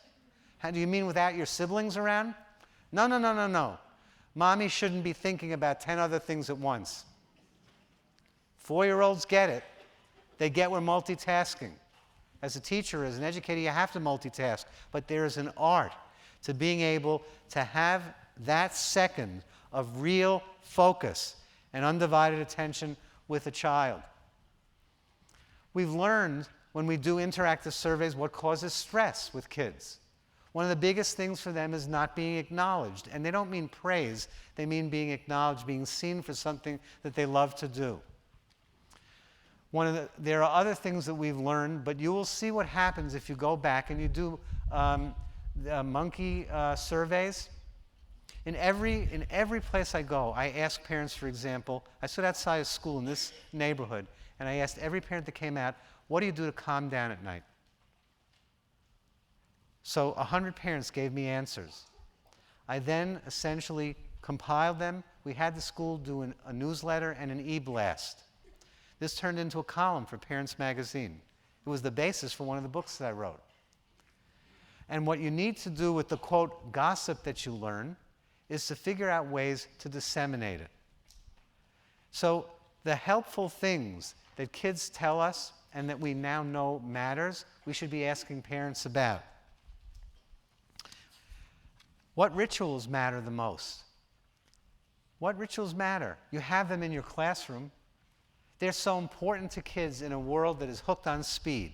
How do you mean without your siblings around? No. Mommy shouldn't be thinking about 10 other things at once. 4-year-olds get it. They get we're multitasking. As a teacher, as an educator, you have to multitask. But there is an art to being able to have that second of real focus and undivided attention with a child. We've learned when we do interactive surveys what causes stress with kids. One of the biggest things for them is not being acknowledged. And they don't mean praise, they mean being acknowledged, being seen for something that they love to do. There are other things that we've learned, but you will see what happens if you go back and you do monkey surveys. In every place I go, I ask parents, for example, I stood outside a school in this neighborhood, and I asked every parent that came out, what do you do to calm down at night? So 100 parents gave me answers. I then essentially compiled them. We had the school do a newsletter and an e-blast. This turned into a column for Parents Magazine. It was the basis for one of the books that I wrote. And what you need to do with the, quote, gossip that you learn is to figure out ways to disseminate it. So the helpful things that kids tell us and that we now know matters, we should be asking parents about. What rituals matter the most? What rituals matter? You have them in your classroom. They're so important to kids in a world that is hooked on speed,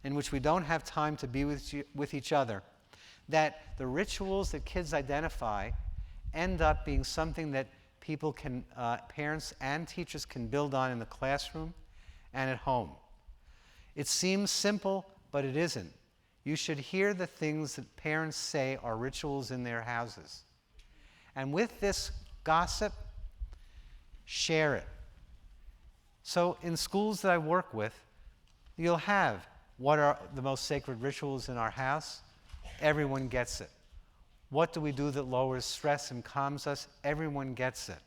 in which we don't have time to be with each other. that the rituals that kids identify end up being something that people can, parents and teachers can build on in the classroom and at home. It seems simple, but it isn't. You should hear the things that parents say are rituals in their houses. And with this gossip, share it. So in schools that I work with, you'll have what are the most sacred rituals in our house? Everyone gets it. What do we do that lowers stress and calms us? Everyone gets it.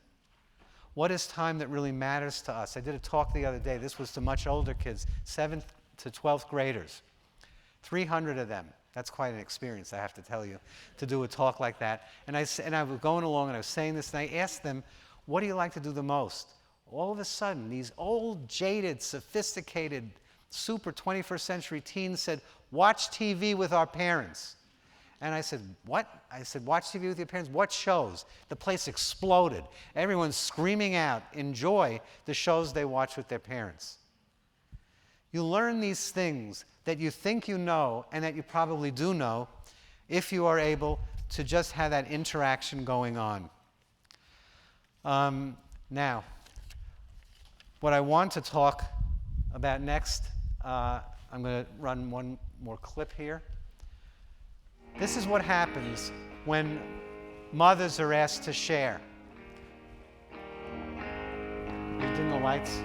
What is time that really matters to us? I did a talk the other day. This was to much older kids, 7th to 12th graders. 300 of them. That's quite an experience, I have to tell you, to do a talk like that. And I was going along and I was saying this, and I asked them, what do you like to do the most? All of a sudden, these old, jaded, sophisticated, super 21st century teens said, watch TV with our parents. And I said, what? I said, watch TV with your parents? What shows? The place exploded. Everyone's screaming out in joy the shows they watch with their parents. You learn these things that you think you know and that you probably do know if you are able to just have that interaction going on. Now, what I want to talk about next, I'm going to run one more clip here. This is what happens when mothers are asked to share. You dim the lights.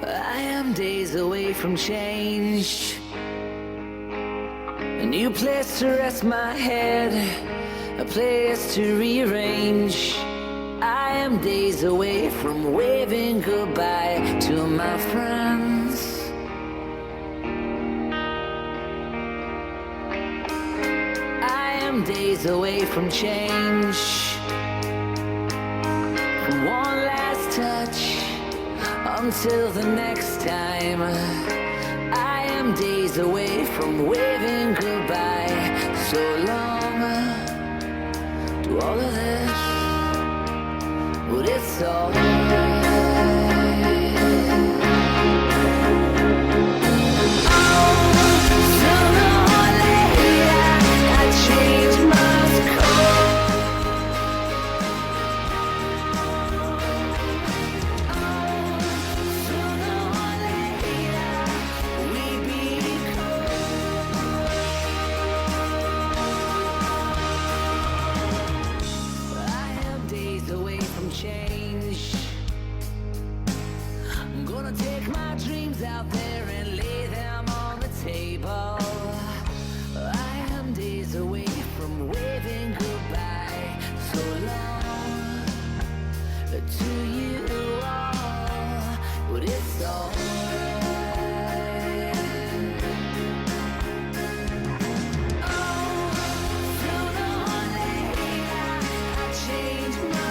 I am days away from change, a new place to rest my head, a place to rearrange. I am days away from waving goodbye to my friends. I am days away from change, from one last touch until the next time. I am days away from waving goodbye. So long to all of this, but it's all right. Sooner or later, I change my course. Out there and lay them on the table. I am days away from waving goodbye. So long to you all, but it's all right. Oh, sooner or later, I change my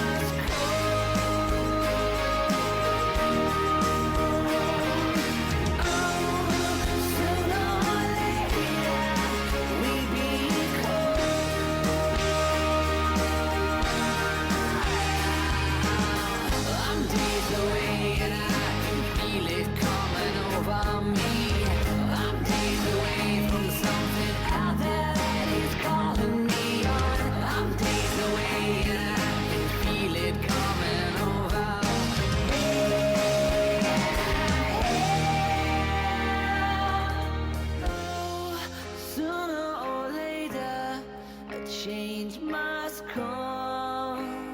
change must come.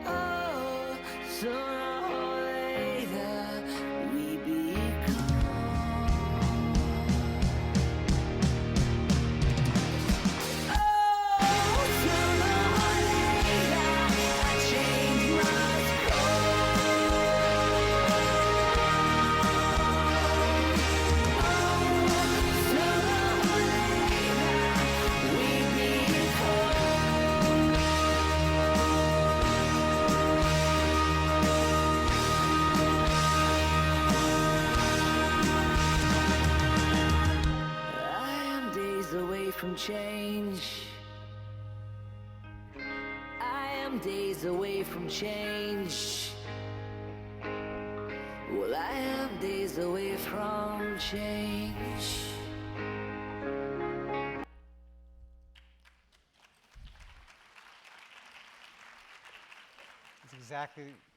Oh, sooner or later we become. Oh, sooner or later a change must from change. I am days away from change. Well, I am days away from change.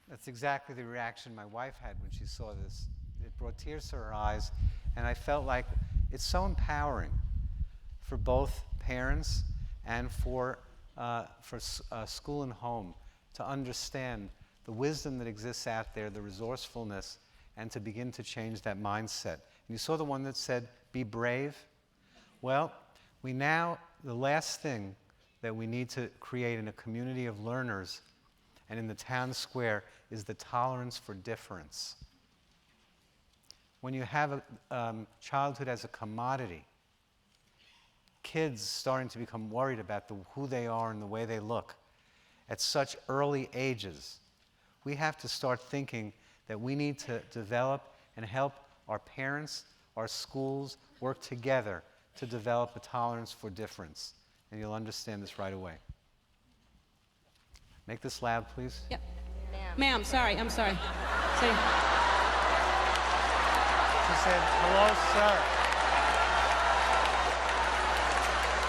That's exactly the reaction my wife had when she saw this. It brought tears to her eyes, and I felt like it's so empowering for both parents and for school and home to understand the wisdom that exists out there, the resourcefulness, and to begin to change that mindset. And you saw the one that said, be brave. Well, the last thing that we need to create in a community of learners and in the town square is the tolerance for difference. When you have childhood as a commodity, kids starting to become worried about who they are and the way they look at such early ages, we have to start thinking that we need to develop and help our parents, our schools work together to develop a tolerance for difference. And you'll understand this right away. Make this loud, please. Yep. Ma'am, sorry, I'm sorry. Say. She said, hello, sir.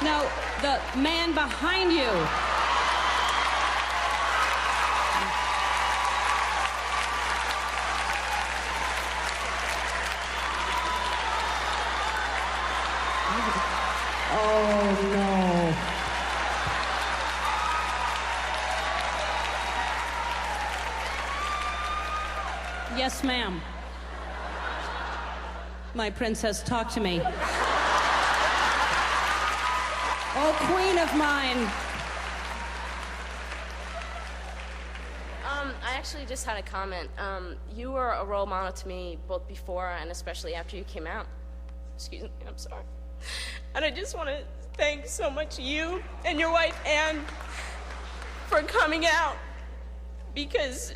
No, the man behind you. Oh, no. Yes, ma'am. My princess, talk to me. Oh, queen of mine. I actually just had a comment. You were a role model to me both before and especially after you came out. Excuse me, I'm sorry. And I just want to thank so much you and your wife, Anne, for coming out, because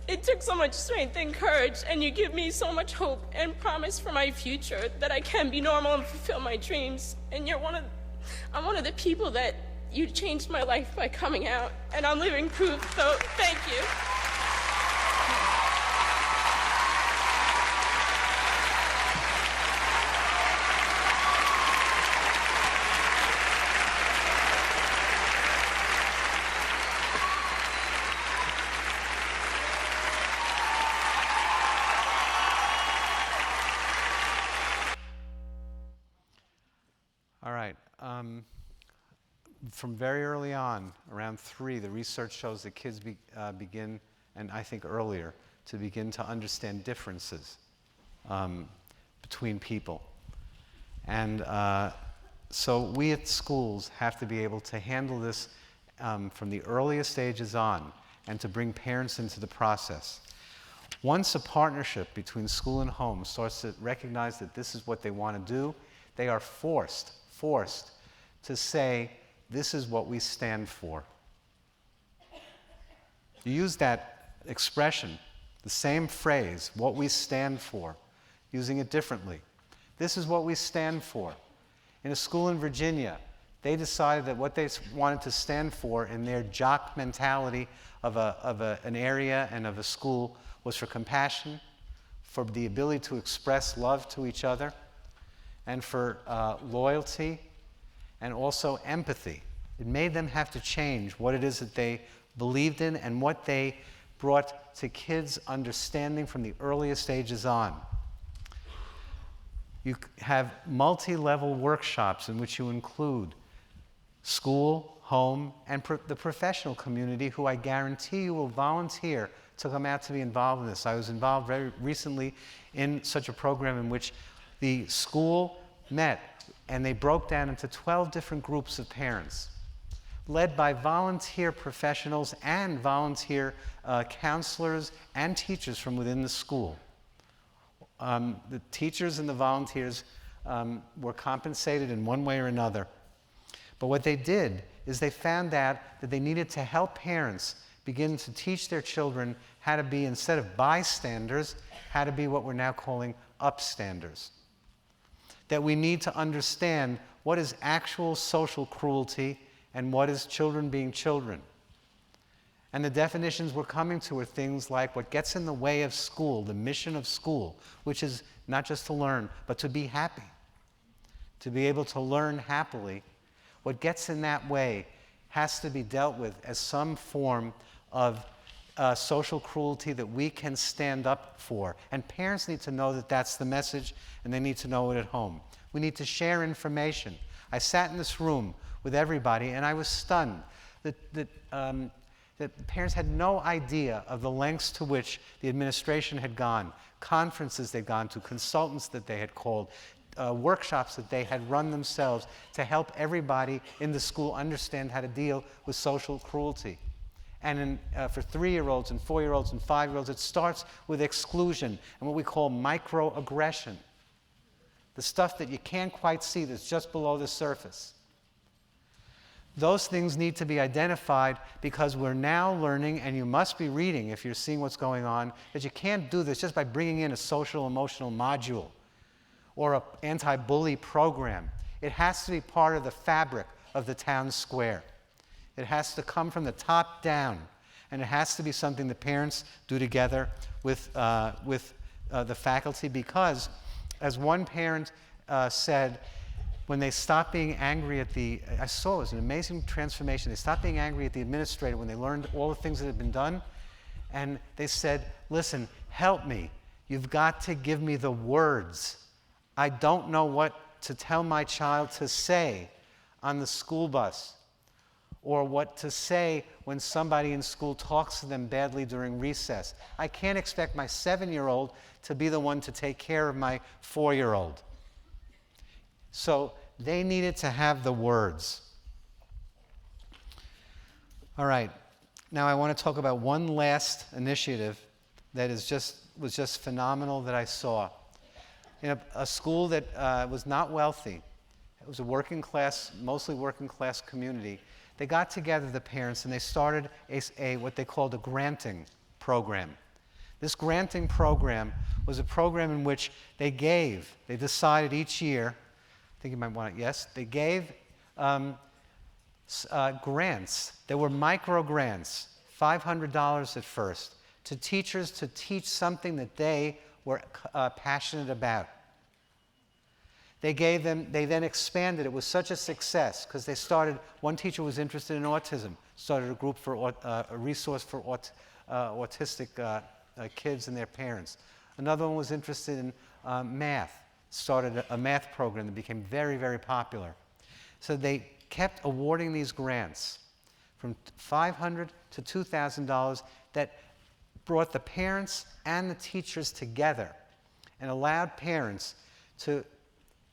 it took so much strength and courage, and you give me so much hope and promise for my future that I can be normal and fulfill my dreams. And I'm one of the people that you changed my life by coming out, and I'm living proof, so thank you. All right. From very early on, around 3, the research shows that kids begin, and I think earlier, to begin to understand differences between people. And so we at schools have to be able to handle this from the earliest stages on and to bring parents into the process. Once a partnership between school and home starts to recognize that this is what they want to do, they are forced to say, this is what we stand for. You use that expression, the same phrase, what we stand for, using it differently. This is what we stand for. In a school in Virginia, they decided that what they wanted to stand for in their jock mentality of an area and of a school was for compassion, for the ability to express love to each other, and for loyalty, and also empathy. It made them have to change what it is that they believed in and what they brought to kids' understanding from the earliest stages on. You have multi-level workshops in which you include school, home, and the professional community, who I guarantee you will volunteer to come out to be involved in this. I was involved very recently in such a program in which the school met and they broke down into 12 different groups of parents, led by volunteer professionals and volunteer counselors and teachers from within the school. The teachers and the volunteers were compensated in one way or another. But what they did is they found out that they needed to help parents begin to teach their children how to be, instead of bystanders, how to be what we're now calling upstanders. That we need to understand what is actual social cruelty and what is children being children. And the definitions we're coming to are things like what gets in the way of school, the mission of school, which is not just to learn, but to be happy, to be able to learn happily. What gets in that way has to be dealt with as some form of social cruelty that we can stand up for. And parents need to know that that's the message, and they need to know it at home. We need to share information. I sat in this room with everybody, and I was stunned that parents had no idea of the lengths to which the administration had gone, conferences they'd gone to, consultants that they had called, workshops that they had run themselves to help everybody in the school understand how to deal with social cruelty. And for 3-year-olds and 4-year-olds and 5-year-olds, it starts with exclusion and what we call microaggression, the stuff that you can't quite see that's just below the surface. Those things need to be identified because we're now learning, and you must be reading if you're seeing what's going on, that you can't do this just by bringing in a social emotional module or an anti-bully program. It has to be part of the fabric of the town square. It has to come from the top down, and it has to be something the parents do together with the faculty, because, as one parent said, when they stopped being angry at I saw it was an amazing transformation. They stopped being angry at the administrator when they learned all the things that had been done, and they said, listen, help me. You've got to give me the words. I don't know what to tell my child to say on the school bus, or what to say when somebody in school talks to them badly during recess. I can't expect my 7-year-old to be the one to take care of my 4-year-old. So they needed to have the words. All right, now I want to talk about one last initiative that was just phenomenal that I saw. In a school that was not wealthy, it was a working class, mostly working class community. They got together, the parents, and they started what they called a granting program. This granting program was a program in which they decided each year, I think you might want it, yes, they gave grants. There were micro grants, $500 at first, to teachers to teach something that they were passionate about. They then expanded. It was such a success because they started, one teacher was interested in autism, started a group for a resource for autistic kids and their parents. Another one was interested in math, started a math program that became very, very popular. So they kept awarding these grants from $500 to $2,000 that brought the parents and the teachers together and allowed parents to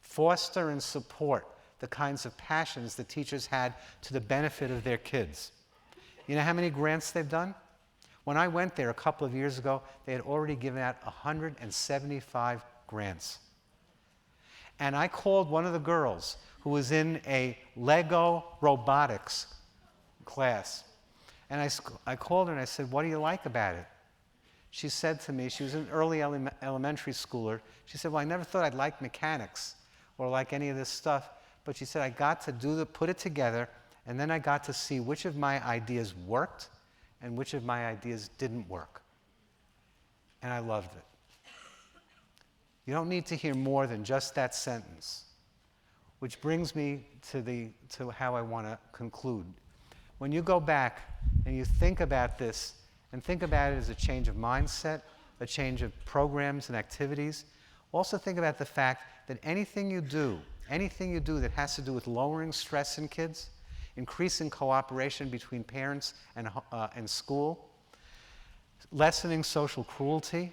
foster and support the kinds of passions the teachers had to the benefit of their kids. You know how many grants they've done? When I went there a couple of years ago, they had already given out 175 grants. And I called one of the girls who was in a Lego robotics class. And I called her and I said, what do you like about it? She said to me, she was an early elementary schooler, she said, well, I never thought I'd like mechanics or like any of this stuff, but she said, I got to put it together, and then I got to see which of my ideas worked and which of my ideas didn't work. And I loved it. You don't need to hear more than just that sentence, which brings me to how I want to conclude. When you go back and you think about this, and think about it as a change of mindset, a change of programs and activities, also think about the fact that anything you do that has to do with lowering stress in kids, increasing cooperation between parents and school, lessening social cruelty,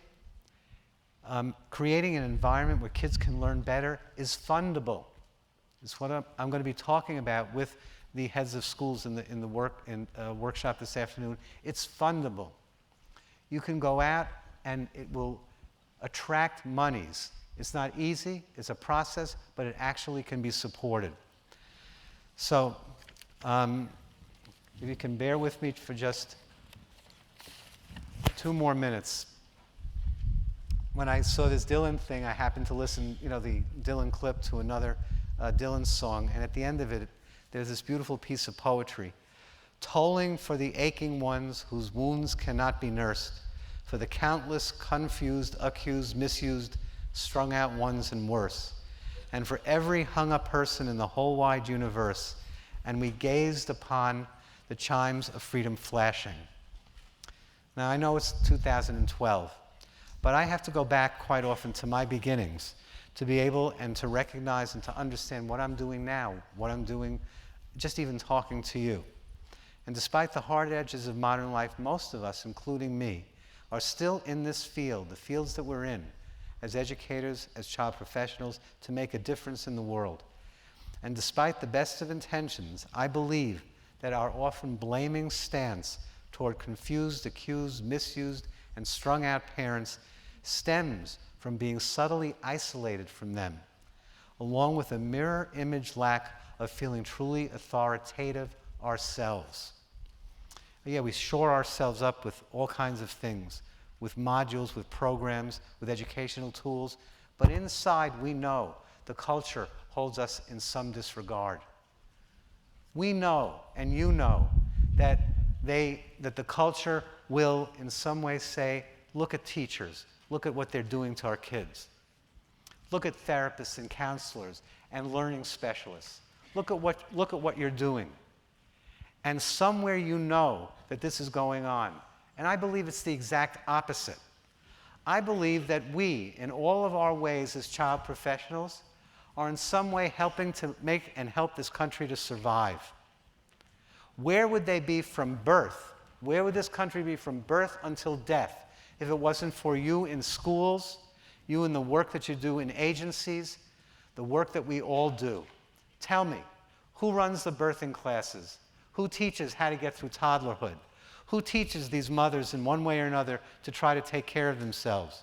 creating an environment where kids can learn better is fundable. It's what I'm going to be talking about with the heads of schools in the workshop this afternoon. It's fundable. You can go out and it will attract monies. It's not easy, it's a process, but it actually can be supported. So, if you can bear with me for just 2 more minutes. When I saw this Dylan thing, I happened to listen, the Dylan clip to another Dylan song, and at the end of it, there's this beautiful piece of poetry tolling for the aching ones whose wounds cannot be nursed, for the countless confused, accused, misused, strung out ones and worse, and for every hung-up person in the whole wide universe, and we gazed upon the chimes of freedom flashing. Now, I know it's 2012, but I have to go back quite often to my beginnings to be able and to recognize and to understand what I'm doing now, what I'm doing just even talking to you. And despite the hard edges of modern life, most of us, including me, are still in this field, the fields that we're in, as educators, as child professionals, to make a difference in the world. And despite the best of intentions, I believe that our often blaming stance toward confused, accused, misused, and strung out parents stems from being subtly isolated from them, along with a mirror image lack of feeling truly authoritative ourselves. Yeah, we shore ourselves up with all kinds of things, with modules, with programs, with educational tools, but inside we know the culture holds us in some disregard. We know, and you know, that the culture will in some way say, look at teachers, look at what they're doing to our kids. Look at therapists and counselors and learning specialists. Look at what you're doing. And somewhere you know that this is going on. And I believe it's the exact opposite. I believe that we, in all of our ways as child professionals, are in some way helping to make and help this country to survive. Where would they be from birth? Where would this country be from birth until death if it wasn't for you in schools, you in the work that you do in agencies, the work that we all do? Tell me, who runs the birthing classes? Who teaches how to get through toddlerhood? Who teaches these mothers in one way or another to try to take care of themselves?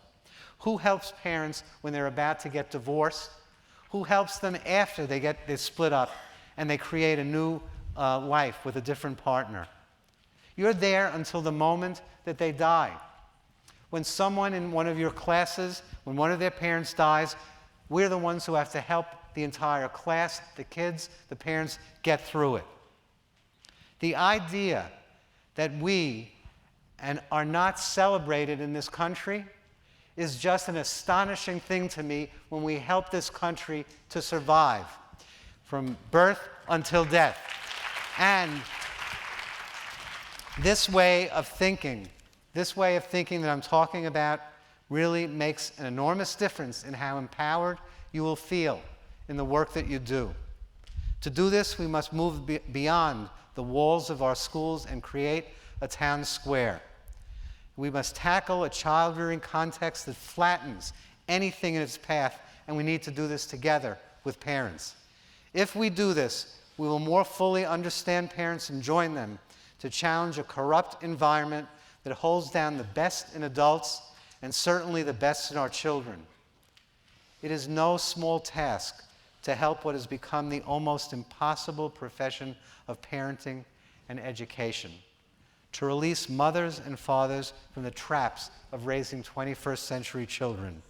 Who helps parents when they're about to get divorced? Who helps them after they split up and they create a new life with a different partner? You're there until the moment that they die. When someone in one of your classes, when one of their parents dies, we're the ones who have to help the entire class, the kids, the parents get through it. The idea that we are not celebrated in this country is just an astonishing thing to me when we help this country to survive from birth until death. And this way of thinking that I'm talking about really makes an enormous difference in how empowered you will feel in the work that you do. To do this, we must move beyond the walls of our schools and create a town square. We must tackle a child-rearing context that flattens anything in its path, and we need to do this together with parents. If we do this, we will more fully understand parents and join them to challenge a corrupt environment that holds down the best in adults and certainly the best in our children. It is no small task to help what has become the almost impossible profession of parenting and education, to release mothers and fathers from the traps of raising 21st century children.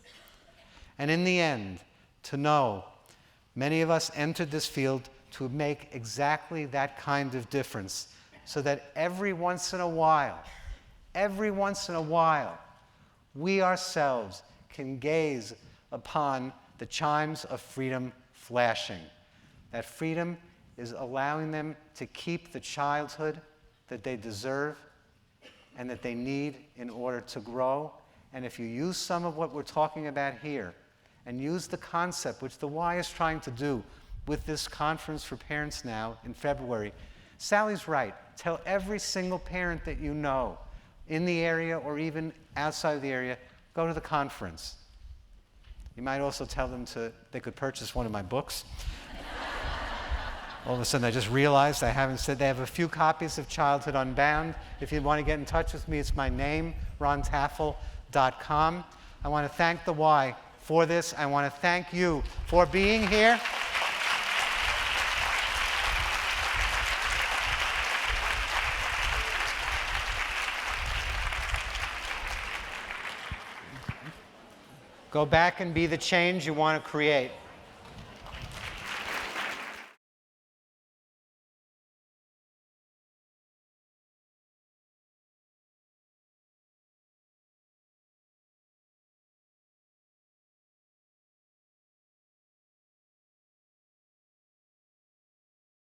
And in the end, to know many of us entered this field to make exactly that kind of difference, so that every once in a while, we ourselves can gaze upon the chimes of freedom flashing. That freedom is allowing them to keep the childhood that they deserve and that they need in order to grow. And if you use some of what we're talking about here and use the concept, which the Y is trying to do with this conference for parents now in February, Sally's right. Tell every single parent that you know in the area or even outside of the area, go to the conference. You might also tell them they could purchase one of my books. All of a sudden, I just realized I haven't said they have a few copies of Childhood Unbound. If you want to get in touch with me, it's my name, rontaffel.com. I want to thank the Y for this. I want to thank you for being here. Go back and be the change you want to create.